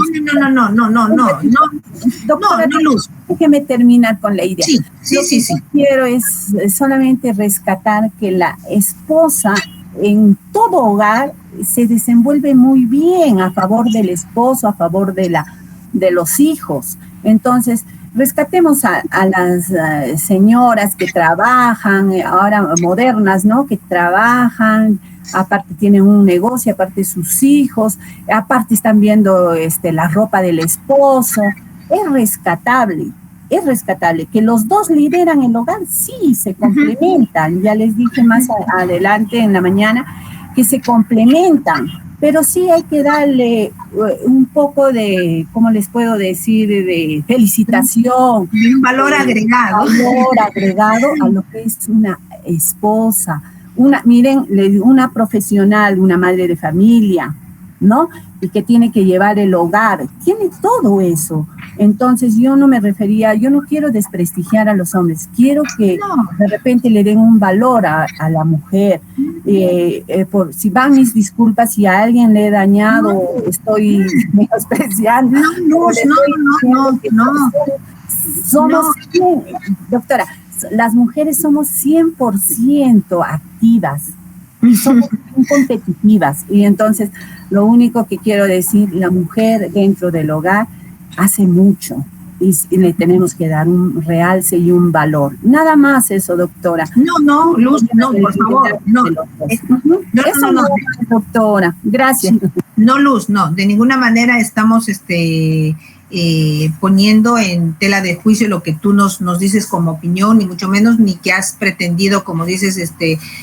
doctora, Luz, déjeme terminar con la idea. Sí. Quiero es solamente rescatar que la esposa en todo hogar se desenvuelve muy bien a favor del esposo, a favor de los hijos. Entonces, rescatemos a las señoras que trabajan, ahora modernas, ¿no? Que trabajan, aparte tienen un negocio, aparte sus hijos, aparte están viendo la ropa del esposo. Es rescatable. Que los dos lideran el hogar, sí, se complementan. Ya les dije más adelante en la mañana que se complementan. Pero sí hay que darle un poco de, ¿cómo les puedo decir?, de felicitación. Un valor agregado. Valor agregado a lo que es una esposa. Una profesional, una madre de familia, ¿no? Y que tiene que llevar el hogar. Tiene todo eso. Entonces yo no quiero desprestigiar a los hombres. Quiero que de repente le den un valor a la mujer. Si van mis disculpas, si a alguien le he dañado, estoy menospreciando. Doctora, las mujeres somos 100% activas. Somos competitivas. Y entonces, lo único que quiero decir, la mujer dentro del hogar hace mucho. y le tenemos que dar un realce y un valor. Nada más eso, doctora. No, Luz, no, por favor, no. No, doctora, gracias. No, Luz, no, de ninguna manera estamos poniendo en tela de juicio lo que tú nos dices como opinión, ni mucho menos, ni que has pretendido, como dices,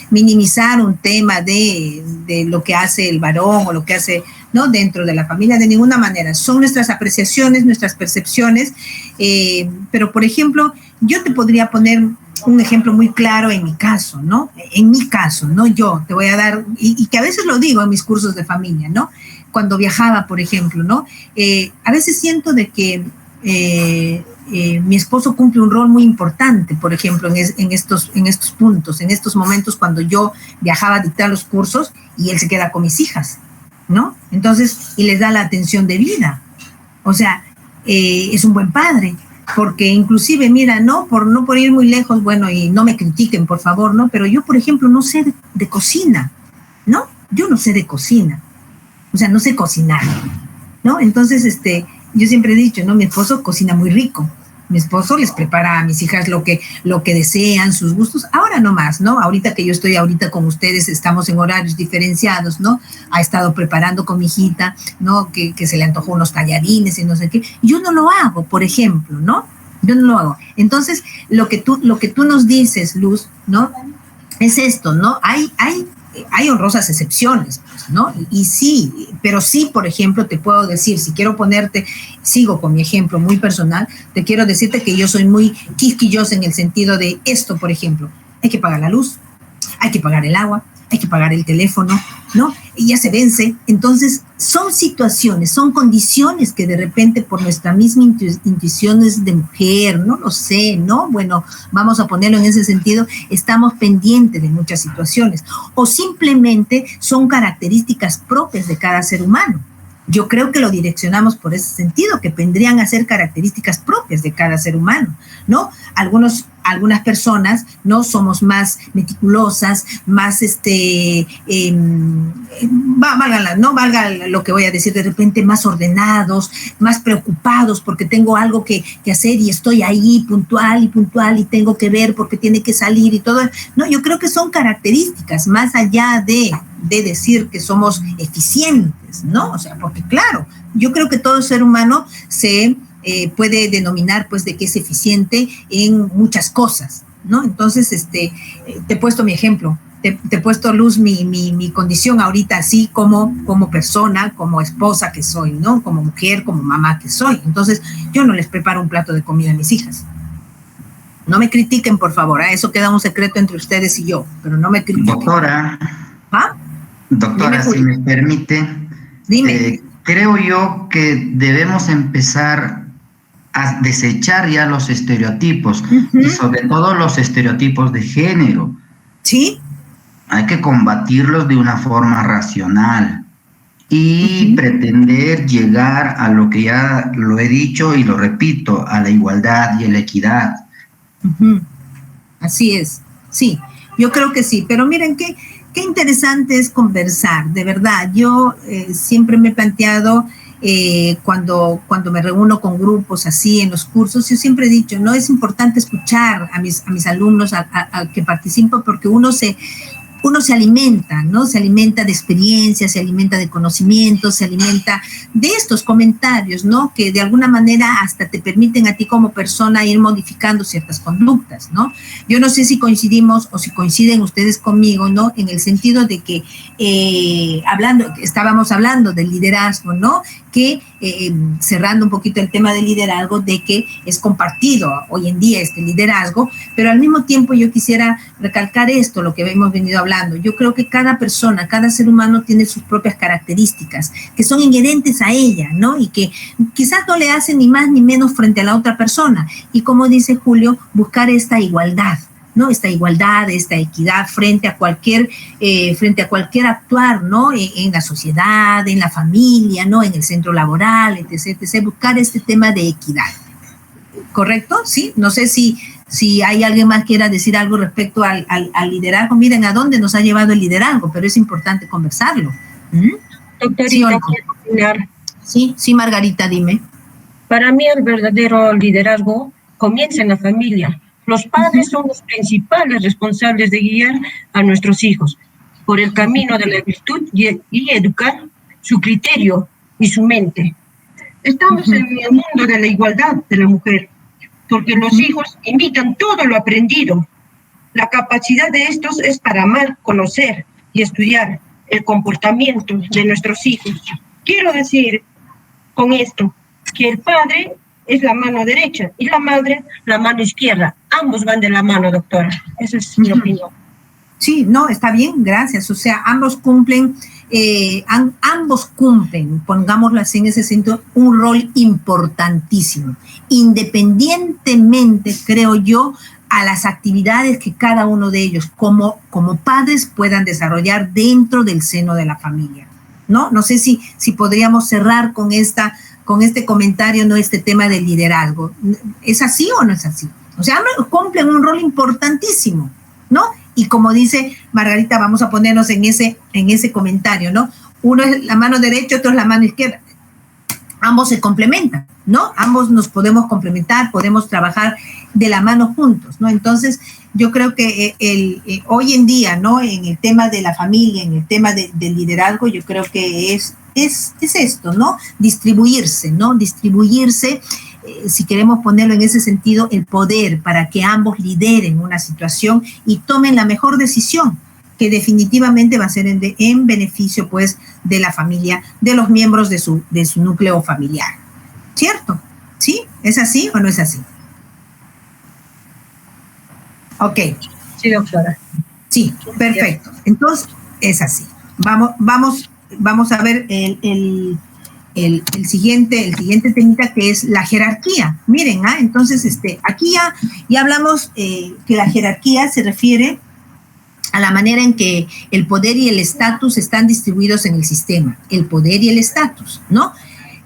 minimizar un tema de lo que hace el varón o lo que hace, ¿no?, dentro de la familia, de ninguna manera. Son nuestras apreciaciones, nuestras percepciones, pero, por ejemplo, yo te podría poner un ejemplo muy claro en mi caso, ¿no? En mi caso, ¿no? Yo te voy a dar, y que a veces lo digo en mis cursos de familia, ¿no? Cuando viajaba, por ejemplo, ¿no? A veces siento de que mi esposo cumple un rol muy importante, por ejemplo, en estos puntos, en estos momentos cuando yo viajaba a dictar los cursos y él se queda con mis hijas, ¿no? Entonces, y les da la atención debida. O sea, es un buen padre, porque inclusive, mira, no por ir muy lejos, bueno, y no me critiquen, por favor, ¿no? Pero yo, por ejemplo, no sé de cocina, ¿no? Yo no sé de cocina. O sea, no sé cocinar, ¿no? Entonces, yo siempre he dicho, ¿no? Mi esposo cocina muy rico. Mi esposo les prepara a mis hijas lo que desean, sus gustos. Ahora no más, ¿no? Ahorita que yo estoy con ustedes, estamos en horarios diferenciados, ¿no? Ha estado preparando con mi hijita, ¿no? Que se le antojó unos tallarines y no sé qué. Yo no lo hago, por ejemplo, ¿no? Yo no lo hago. Entonces, lo que tú nos dices, Luz, ¿no? Es esto, ¿no? Hay honrosas excepciones, pues, ¿no? Y sí, pero sí, por ejemplo, te puedo decir, si quiero sigo con mi ejemplo muy personal, te quiero decirte que yo soy muy quisquillosa en el sentido de esto, por ejemplo, hay que pagar la luz, hay que pagar el agua, hay que pagar el teléfono, ¿no? Y ya se vence. Entonces, son situaciones, son condiciones que de repente por nuestra misma intuiciones de mujer, no lo sé, ¿no? Bueno, vamos a ponerlo en ese sentido, estamos pendientes de muchas situaciones. O simplemente son características propias de cada ser humano. Yo creo que lo direccionamos por ese sentido, que vendrían a ser características propias de cada ser humano, ¿no? Algunas personas, ¿no? Somos más meticulosas, más, valga lo que voy a decir, de repente más ordenados, más preocupados porque tengo algo que hacer y estoy ahí puntual y tengo que ver porque tiene que salir y todo. No, yo creo que son características más allá de decir que somos eficientes, ¿no? O sea, porque claro, yo creo que todo ser humano se puede denominar, pues, de que es eficiente en muchas cosas, ¿no? Entonces, te he puesto mi ejemplo, te he puesto, Luz, mi condición ahorita así como persona, como esposa que soy, ¿no? Como mujer, como mamá que soy. Entonces, yo no les preparo un plato de comida a mis hijas. No me critiquen, por favor, eso queda un secreto entre ustedes y yo, pero no me critiquen. Doctora, Dime, si me permite, dime. Creo yo que debemos empezar a desechar ya los estereotipos, y sobre todo los estereotipos de género. Sí. Hay que combatirlos de una forma racional y pretender llegar a lo que ya lo he dicho y lo repito, a la igualdad y a la equidad. Así es, sí, yo creo que sí, pero miren qué interesante es conversar, de verdad. Yo siempre me he planteado, cuando me reúno con grupos así en los cursos, yo siempre he dicho, no, es importante escuchar a mis alumnos a que participan, porque uno se alimenta, ¿no? Se alimenta de experiencias, se alimenta de conocimientos, se alimenta de estos comentarios, ¿no? Que de alguna manera hasta te permiten a ti como persona ir modificando ciertas conductas, ¿no? Yo no sé si coincidimos o si coinciden ustedes conmigo, ¿no? En el sentido de que estábamos hablando del liderazgo, ¿no? Que cerrando un poquito el tema del liderazgo, de que es compartido hoy en día este liderazgo, pero al mismo tiempo yo quisiera recalcar esto, lo que hemos venido hablando. Yo creo que cada persona, cada ser humano tiene sus propias características que son inherentes a ella, ¿no? Y que quizás no le hacen ni más ni menos frente a la otra persona. Y como dice Julio, buscar esta igualdad, ¿no? Esta igualdad, esta equidad frente a cualquier actuar, ¿no? En la sociedad, en la familia, ¿no? En el centro laboral, etc., etc. Buscar este tema de equidad. ¿Correcto? ¿Sí? No sé si hay alguien más que quiera decir algo respecto al liderazgo. Miren a dónde nos ha llevado el liderazgo, pero es importante conversarlo. Doctorita, ¿Sí o no? quiero opinar. Sí, Margarita, dime. Para mí el verdadero liderazgo comienza en la familia. Los padres son los principales responsables de guiar a nuestros hijos por el camino de la virtud y educar su criterio y su mente. Estamos en el mundo de la igualdad de la mujer, porque los hijos imitan todo lo aprendido. La capacidad de estos es para amar, conocer y estudiar el comportamiento de nuestros hijos. Quiero decir con esto que el padre es la mano derecha y la madre la mano izquierda. Ambos van de la mano, doctora. Esa es mi opinión. Sí, no, está bien, gracias. O sea, ambos cumplen, pongámoslo así en ese sentido, un rol importantísimo, independientemente, creo yo, a las actividades que cada uno de ellos como padres puedan desarrollar dentro del seno de la familia, ¿no? No sé si podríamos cerrar con este comentario, ¿no? Este tema del liderazgo. ¿Es así o no es así? O sea, cumplen un rol importantísimo, ¿no? Y como dice Margarita, vamos a ponernos en ese comentario, ¿no? Uno es la mano derecha, otro es la mano izquierda. Ambos se complementan, ¿no? Ambos nos podemos complementar, podemos trabajar de la mano juntos, ¿no? Entonces, yo creo que hoy en día, ¿no? En el tema de la familia, en el tema del liderazgo, yo creo que es esto, ¿no? Distribuirse, ¿no? Distribuirse, si queremos ponerlo en ese sentido, el poder para que ambos lideren una situación y tomen la mejor decisión, que definitivamente va a ser en beneficio, pues, de la familia, de los miembros de su núcleo familiar. ¿Cierto? ¿Sí? ¿Es así o no es así? Ok. Sí, doctora. Sí, perfecto. Entonces, es así. Vamos a ver el siguiente temita, que es la jerarquía. Miren, entonces, aquí ya hablamos que la jerarquía se refiere a la manera en que el poder y el estatus están distribuidos en el sistema. El poder y el estatus, ¿no?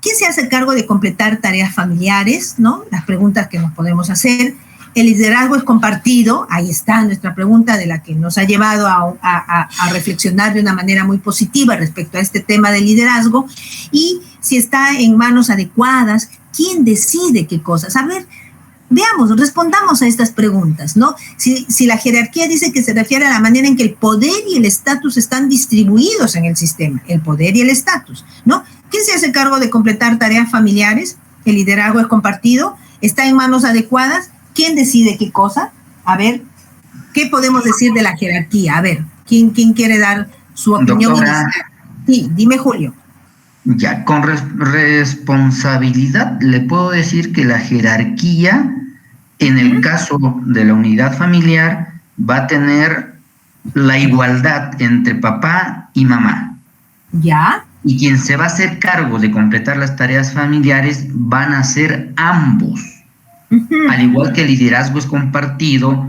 ¿Quién se hace cargo de completar tareas familiares, ¿no? Las preguntas que nos podemos hacer. El liderazgo es compartido. Ahí está nuestra pregunta, de la que nos ha llevado a reflexionar de una manera muy positiva respecto a este tema del liderazgo. Y si está en manos adecuadas, ¿quién decide qué cosas? A ver, veamos, respondamos a estas preguntas, ¿no? Si la jerarquía dice que se refiere a la manera en que el poder y el estatus están distribuidos en el sistema, el poder y el estatus, ¿no? ¿Quién se hace cargo de completar tareas familiares? El liderazgo es compartido, está en manos adecuadas. ¿Quién decide qué cosa? A ver, ¿qué podemos decir de la jerarquía? A ver, ¿quién quiere dar su opinión? Doctora, sí, dime, Julio. Ya, con responsabilidad le puedo decir que la jerarquía, en el caso de la unidad familiar, va a tener la igualdad entre papá y mamá. ¿Ya? Y quien se va a hacer cargo de completar las tareas familiares van a ser ambos. Al igual que el liderazgo es compartido,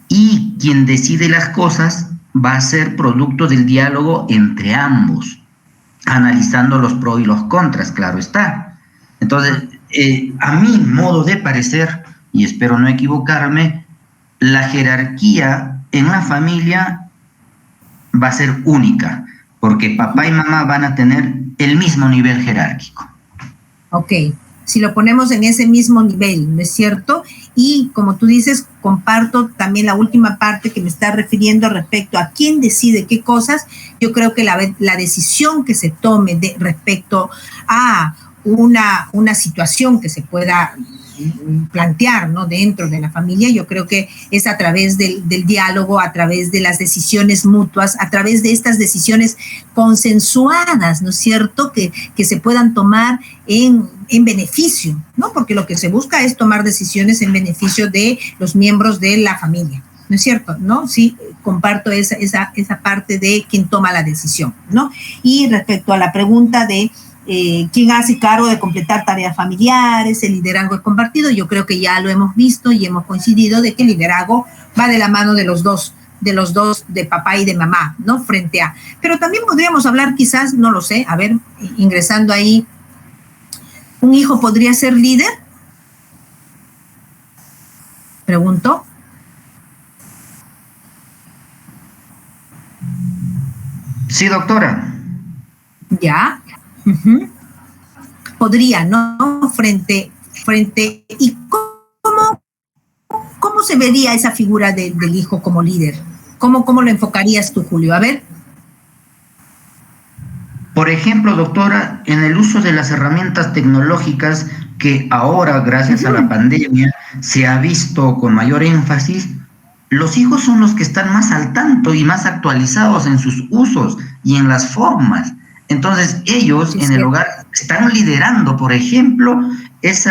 y quien decide las cosas va a ser producto del diálogo entre ambos, analizando los pros y los contras, claro está. Entonces, a mi modo de parecer, y espero no equivocarme, la jerarquía en la familia va a ser única, porque papá y mamá van a tener el mismo nivel jerárquico. Ok, si lo ponemos en ese mismo nivel, ¿no es cierto? Y como tú dices, comparto también la última parte que me está refiriendo respecto a quién decide qué cosas. Yo creo que la decisión que se tome respecto a una situación que se pueda plantear, ¿no? Dentro de la familia, yo creo que es a través del diálogo, a través de las decisiones mutuas, a través de estas decisiones consensuadas, ¿no es cierto? Que se puedan tomar en beneficio, ¿no? Porque lo que se busca es tomar decisiones en beneficio de los miembros de la familia, ¿no es cierto? ¿No? Sí, comparto esa parte de quien toma la decisión, ¿no? Y respecto a la pregunta de quién hace cargo de completar tareas familiares, el liderazgo es compartido, yo creo que ya lo hemos visto y hemos coincidido de que el liderazgo va de la mano de los dos, de papá y de mamá, ¿no? Frente a. Pero también podríamos hablar, quizás, no lo sé, a ver, ingresando ahí, ¿un hijo podría ser líder? Pregunto. Sí, doctora. Ya. Uh-huh. podría, ¿no? ¿Y cómo se vería esa figura del hijo como líder? ¿Cómo lo enfocarías tú, Julio? A ver. Por ejemplo, doctora, en el uso de las herramientas tecnológicas que ahora, gracias a la pandemia, se ha visto con mayor énfasis, los hijos son los que están más al tanto y más actualizados en sus usos y en las formas. Entonces, ellos en el hogar están liderando, por ejemplo, ese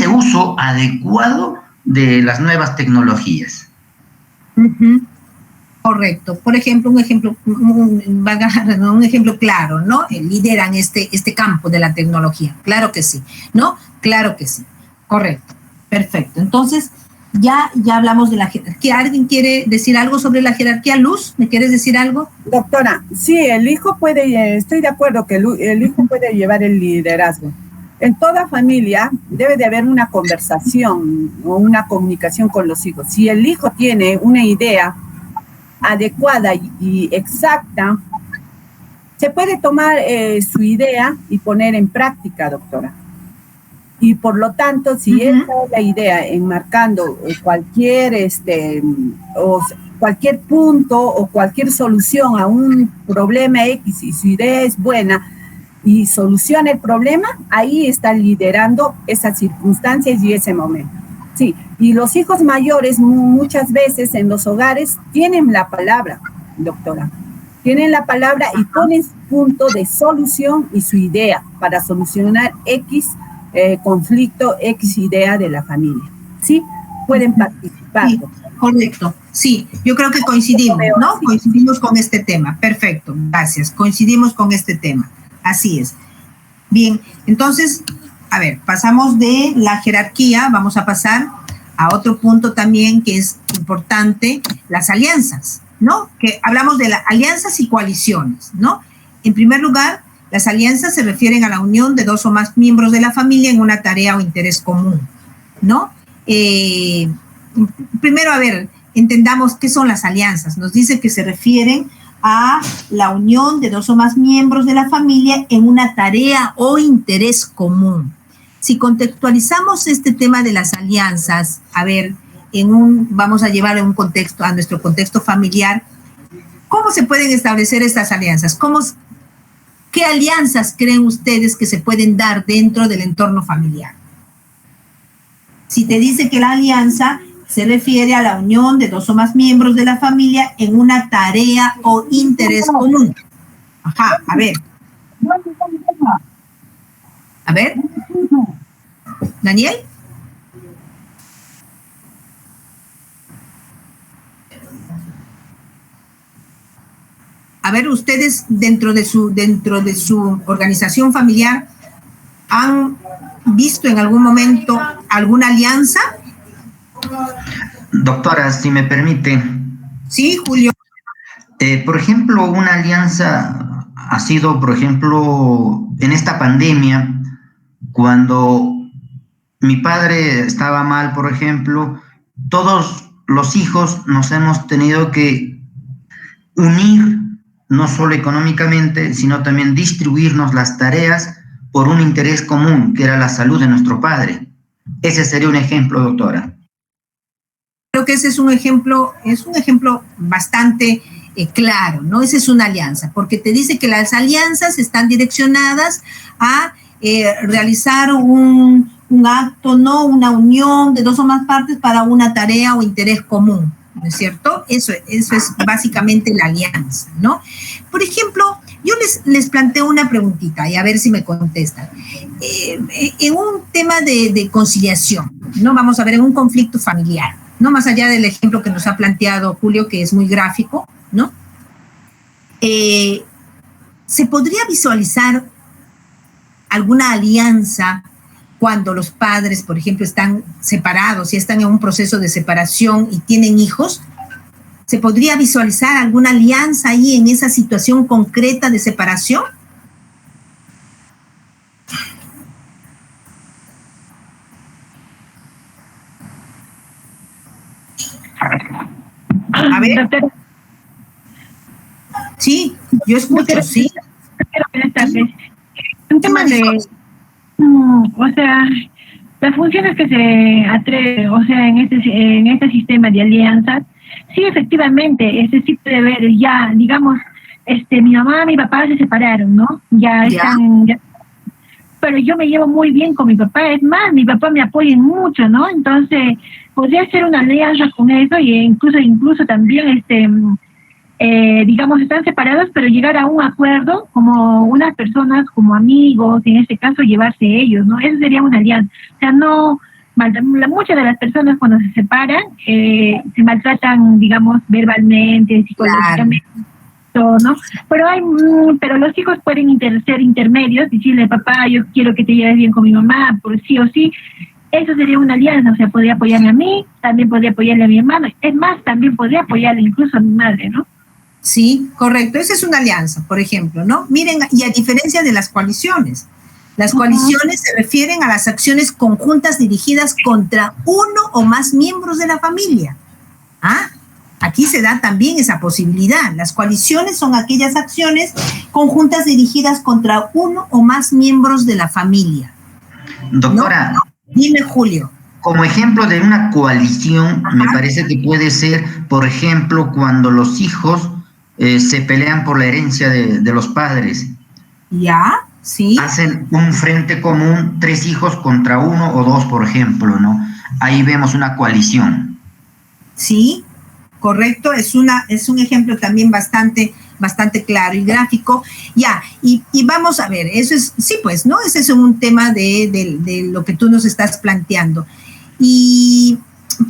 uso adecuado de las nuevas tecnologías. Correcto. Por ejemplo, un ejemplo claro, ¿no? Lideran este campo de la tecnología. Claro que sí, ¿no? Claro que sí. Correcto. Perfecto. Entonces, ya hablamos de la jerarquía. ¿Alguien quiere decir algo sobre la jerarquía? Luz, ¿me quieres decir algo? Doctora, sí, el hijo puede, estoy de acuerdo que el hijo puede llevar el liderazgo. En toda familia debe de haber una conversación o una comunicación con los hijos. Si el hijo tiene una idea adecuada y exacta, se puede tomar su idea y poner en práctica, doctora. Y por lo tanto, si él da la idea enmarcando cualquier cualquier punto o cualquier solución a un problema X y su idea es buena y soluciona el problema, ahí está liderando esas circunstancias y ese momento. Sí, y los hijos mayores muchas veces en los hogares tienen la palabra, doctora. Tienen la palabra y ponen su punto de solución y su idea para solucionar X conflicto, X idea de la familia. ¿Sí? Pueden participar. Sí, correcto. Sí, yo creo que coincidimos, ¿no? Coincidimos con este tema. Perfecto, gracias. Coincidimos con este tema. Así es. Bien, entonces, a ver, pasamos de la jerarquía, vamos a pasar a otro punto también que es importante, las alianzas, ¿no? Que hablamos de las alianzas y coaliciones, ¿no? En primer lugar, las alianzas se refieren a la unión de dos o más miembros de la familia en una tarea o interés común, ¿no? Primero, a ver, entendamos qué son las alianzas. Nos dice que se refieren a la unión de dos o más miembros de la familia en una tarea o interés común. Si contextualizamos este tema de las alianzas, a ver, vamos a llevar en un contexto, a nuestro contexto familiar, ¿cómo se pueden establecer estas alianzas? ¿Qué alianzas creen ustedes que se pueden dar dentro del entorno familiar? Si te dice que la alianza se refiere a la unión de dos o más miembros de la familia en una tarea o interés común. Ajá, a ver. A ver. ¿Daniel? A ver, ustedes dentro de su organización familiar, ¿han visto en algún momento alguna alianza? Doctora, si me permite. Sí, Julio. Por ejemplo, una alianza ha sido, por ejemplo, en esta pandemia, cuando mi padre estaba mal, por ejemplo, todos los hijos nos hemos tenido que unir, no solo económicamente, sino también distribuirnos las tareas por un interés común, que era la salud de nuestro padre. Ese sería un ejemplo, doctora. Creo que ese es un ejemplo bastante claro, ¿no? Esa es una alianza, porque te dice que las alianzas están direccionadas a realizar un acto, ¿no? Una unión de dos o más partes para una tarea o interés común, ¿no es cierto? Eso es básicamente la alianza, ¿no? Por ejemplo, yo les planteo una preguntita y a ver si me contestan. En un tema de conciliación, ¿no? Vamos a ver, en un conflicto familiar, ¿no? Más allá del ejemplo que nos ha planteado Julio, que es muy gráfico, ¿no? ¿Se podría visualizar alguna alianza cuando los padres, por ejemplo, están separados y están en un proceso de separación y tienen hijos? ¿Se podría visualizar alguna alianza ahí en esa situación concreta de separación? A ver. Sí, yo escucho, sí. Un tema hijos. O sea, las funciones que se atreve, o sea, en este sistema de alianzas, sí, efectivamente, sí puede ver, ya, digamos, mi mamá y mi papá se separaron, ¿no? Ya. Pero yo me llevo muy bien con mi papá, es más, mi papá me apoya mucho, ¿no? Entonces, podría hacer una alianza con eso y incluso también, digamos, están separados, pero llegar a un acuerdo como unas personas, como amigos, en este caso, llevarse ellos, ¿no? Eso sería una alianza. O sea, no, muchas de las personas cuando se separan, se maltratan, digamos, verbalmente, psicológicamente. Claro. ¿No? Pero los hijos pueden ser intermedios, decirle, papá, yo quiero que te lleves bien con mi mamá, por sí o sí. Eso sería una alianza, o sea, podría apoyarme a mí, también podría apoyarle a mi hermano, es más, también podría apoyarle incluso a mi madre, ¿no? Sí, correcto, esa es una alianza, por ejemplo, ¿no? Miren, y a diferencia de las coaliciones, las coaliciones se refieren a las acciones conjuntas dirigidas contra uno o más miembros de la familia. ¿Ah? Aquí se da también esa posibilidad. Las coaliciones son aquellas acciones conjuntas dirigidas contra uno o más miembros de la familia. Doctora, ¿no? Dime, Julio. Como ejemplo de una coalición, me parece que puede ser, por ejemplo, cuando los hijos se pelean por la herencia de los padres. Ya, sí. Hacen un frente común, 3 hijos contra 1 o 2, por ejemplo, ¿no? Ahí vemos una coalición. Sí. Correcto, es un ejemplo también bastante claro y gráfico. Ya, y vamos a ver, eso es, sí, pues, ¿no? Ese es un tema de lo que tú nos estás planteando. Y,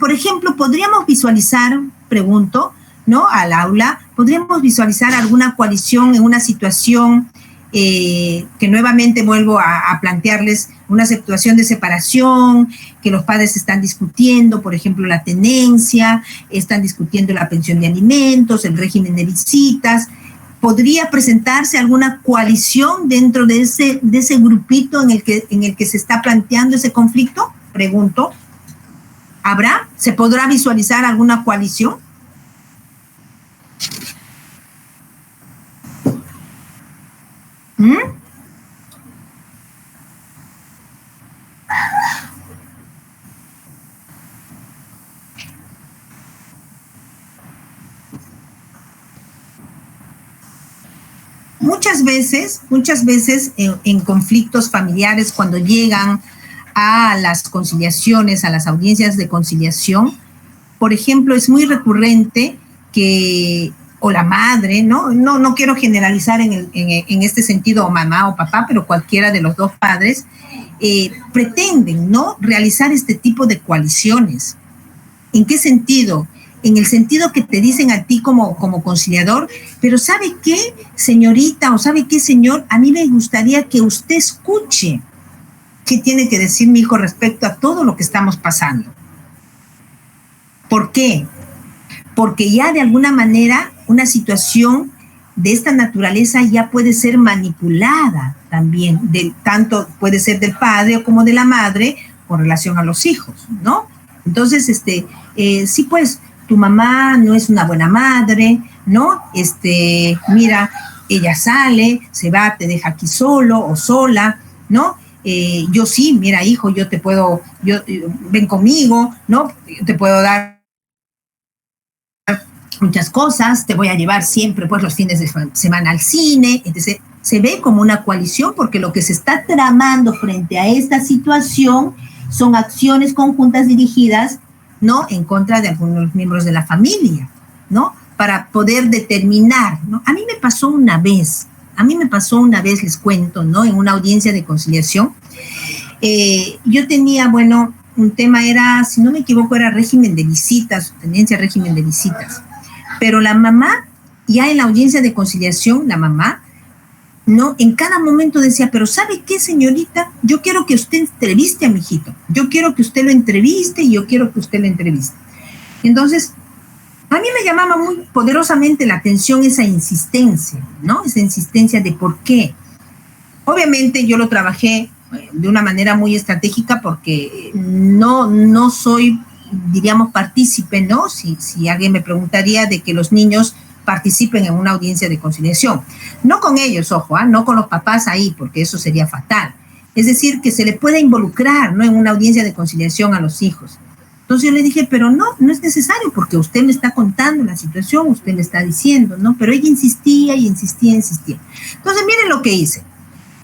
por ejemplo, podríamos visualizar, pregunto, ¿no? Al aula, podríamos visualizar alguna coalición en una situación que nuevamente vuelvo a plantearles, una situación de separación, que los padres están discutiendo, por ejemplo, la tenencia, están discutiendo la pensión de alimentos, el régimen de visitas. ¿Podría presentarse alguna coalición dentro de ese grupito en el que se está planteando ese conflicto? Pregunto. ¿Habrá? ¿Se podrá visualizar alguna coalición? Muchas veces en conflictos familiares, cuando llegan a las conciliaciones, a las audiencias de conciliación, por ejemplo, es muy recurrente que, o la madre, no quiero generalizar en este sentido, o mamá o papá, pero cualquiera de los dos padres, pretenden, ¿no?, realizar este tipo de coaliciones. ¿En qué sentido? En el sentido que te dicen a ti como conciliador, pero ¿sabe qué, señorita, o sabe qué, señor? A mí me gustaría que usted escuche qué tiene que decir mi hijo respecto a todo lo que estamos pasando. ¿Por qué? Porque ya de alguna manera una situación de esta naturaleza ya puede ser manipulada también, tanto puede ser del padre como de la madre con relación a los hijos, ¿no? Entonces, sí, pues, tu mamá no es una buena madre, ¿no? Mira, ella sale, se va, te deja aquí solo o sola, ¿no? Yo sí, mira, hijo, ven conmigo, ¿no? Te puedo dar muchas cosas, te voy a llevar siempre, pues, los fines de semana al cine. Entonces, se ve como una coalición porque lo que se está tramando frente a esta situación son acciones conjuntas dirigidas, ¿no?, en contra de algunos miembros de la familia, ¿no?, para poder determinar, ¿no? A mí me pasó una vez, les cuento, ¿no?, en una audiencia de conciliación. Yo tenía, bueno, un tema era, si no me equivoco, era régimen de visitas, tenencia régimen de visitas. Pero la mamá, ya en la audiencia de conciliación, la mamá, ¿no?, en cada momento decía, pero ¿sabe qué, señorita? Yo quiero que usted entreviste a mi hijito. Yo quiero que usted lo entreviste y yo quiero que usted lo entreviste. Entonces, a mí me llamaba muy poderosamente la atención esa insistencia, ¿no? Esa insistencia de por qué. Obviamente yo lo trabajé de una manera muy estratégica porque no soy, diríamos, partícipe, ¿no? Si alguien me preguntaría de que los niños participen en una audiencia de conciliación. No con ellos, ojo, no con los papás ahí, porque eso sería fatal. Es decir, que se le pueda involucrar, ¿no?, en una audiencia de conciliación a los hijos. Entonces yo le dije, pero no es necesario, porque usted me está contando la situación, usted me está diciendo, ¿no? Pero ella insistía y insistía. Entonces miren lo que hice.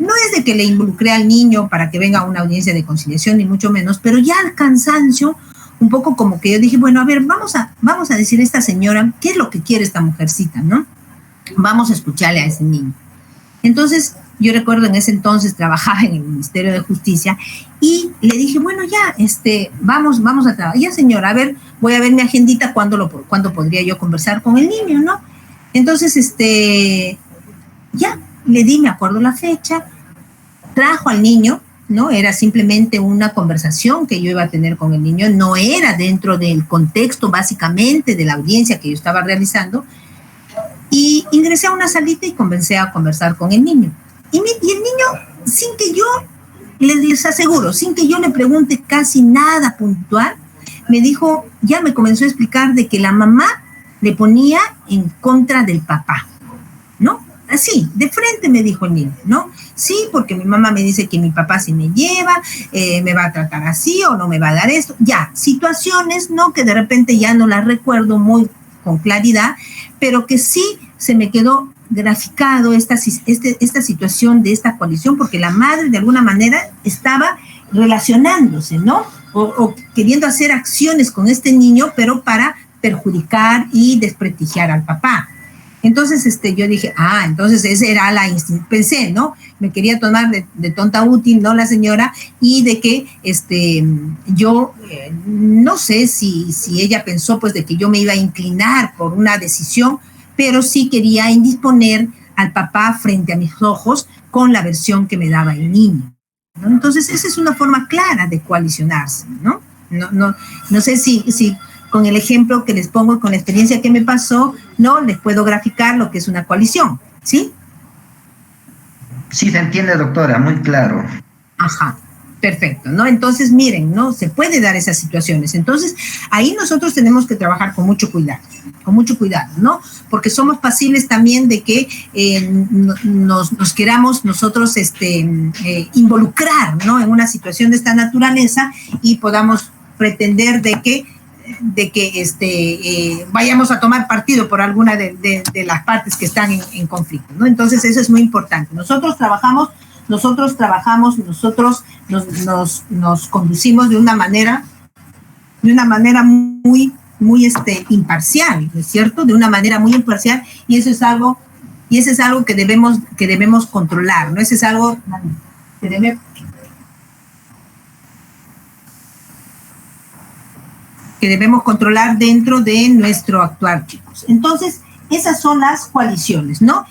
No es de que le involucré al niño para que venga a una audiencia de conciliación, ni mucho menos, pero ya al cansancio, un poco como que yo dije, bueno, a ver, vamos a decirle a esta señora qué es lo que quiere esta mujercita, ¿no? Vamos a escucharle a ese niño. Entonces, yo recuerdo en ese entonces trabajaba en el Ministerio de Justicia y le dije, bueno, ya, vamos a trabajar. Ya, señora, a ver, voy a ver mi agendita, cuándo podría yo conversar con el niño, ¿no? Entonces, ya, le di, me acuerdo la fecha, trajo al niño, ¿no? Era simplemente una conversación que yo iba a tener con el niño, no era dentro del contexto básicamente de la audiencia que yo estaba realizando, y ingresé a una salita y comencé a conversar con el niño. Y el niño, sin que yo, les aseguro, sin que yo le pregunte casi nada puntual, me dijo, ya me comenzó a explicar de que la mamá le ponía en contra del papá, ¿no? Así, de frente me dijo el niño, ¿no? Sí, porque mi mamá me dice que mi papá si me lleva, me va a tratar así o no me va a dar esto. Ya, situaciones, ¿no?, que de repente ya no las recuerdo muy con claridad, pero que sí se me quedó graficado esta situación de esta coalición, porque la madre de alguna manera estaba relacionándose, ¿no? O queriendo hacer acciones con este niño, pero para perjudicar y desprestigiar al papá. Entonces, yo dije, entonces esa era pensé, ¿no? Me quería tomar de tonta útil, ¿no?, la señora, y de que, yo, no sé si ella pensó, pues, de que yo me iba a inclinar por una decisión, pero sí quería indisponer al papá frente a mis ojos con la versión que me daba el niño, ¿no? Entonces, esa es una forma clara de coalicionarse, ¿no? No sé si con el ejemplo que les pongo, con la experiencia que me pasó, no les puedo graficar lo que es una coalición, ¿sí? Sí, se entiende, doctora, muy claro. Ajá, perfecto, ¿no? Entonces, miren, ¿no? Se puede dar esas situaciones. Entonces, ahí nosotros tenemos que trabajar con mucho cuidado, ¿no? Porque somos pasibles también de que nos queramos nosotros involucrar, ¿no?, en una situación de esta naturaleza y podamos pretender de que vayamos a tomar partido por alguna de las partes que están en conflicto, ¿no? Entonces, eso es muy importante. Nosotros nos conducimos de una manera muy imparcial, ¿no es cierto? De una manera muy imparcial, y eso es algo que debemos controlar, ¿no? Eso es algo que debemos controlar dentro de nuestro actuar, chicos. Entonces, esas son las coaliciones, ¿no?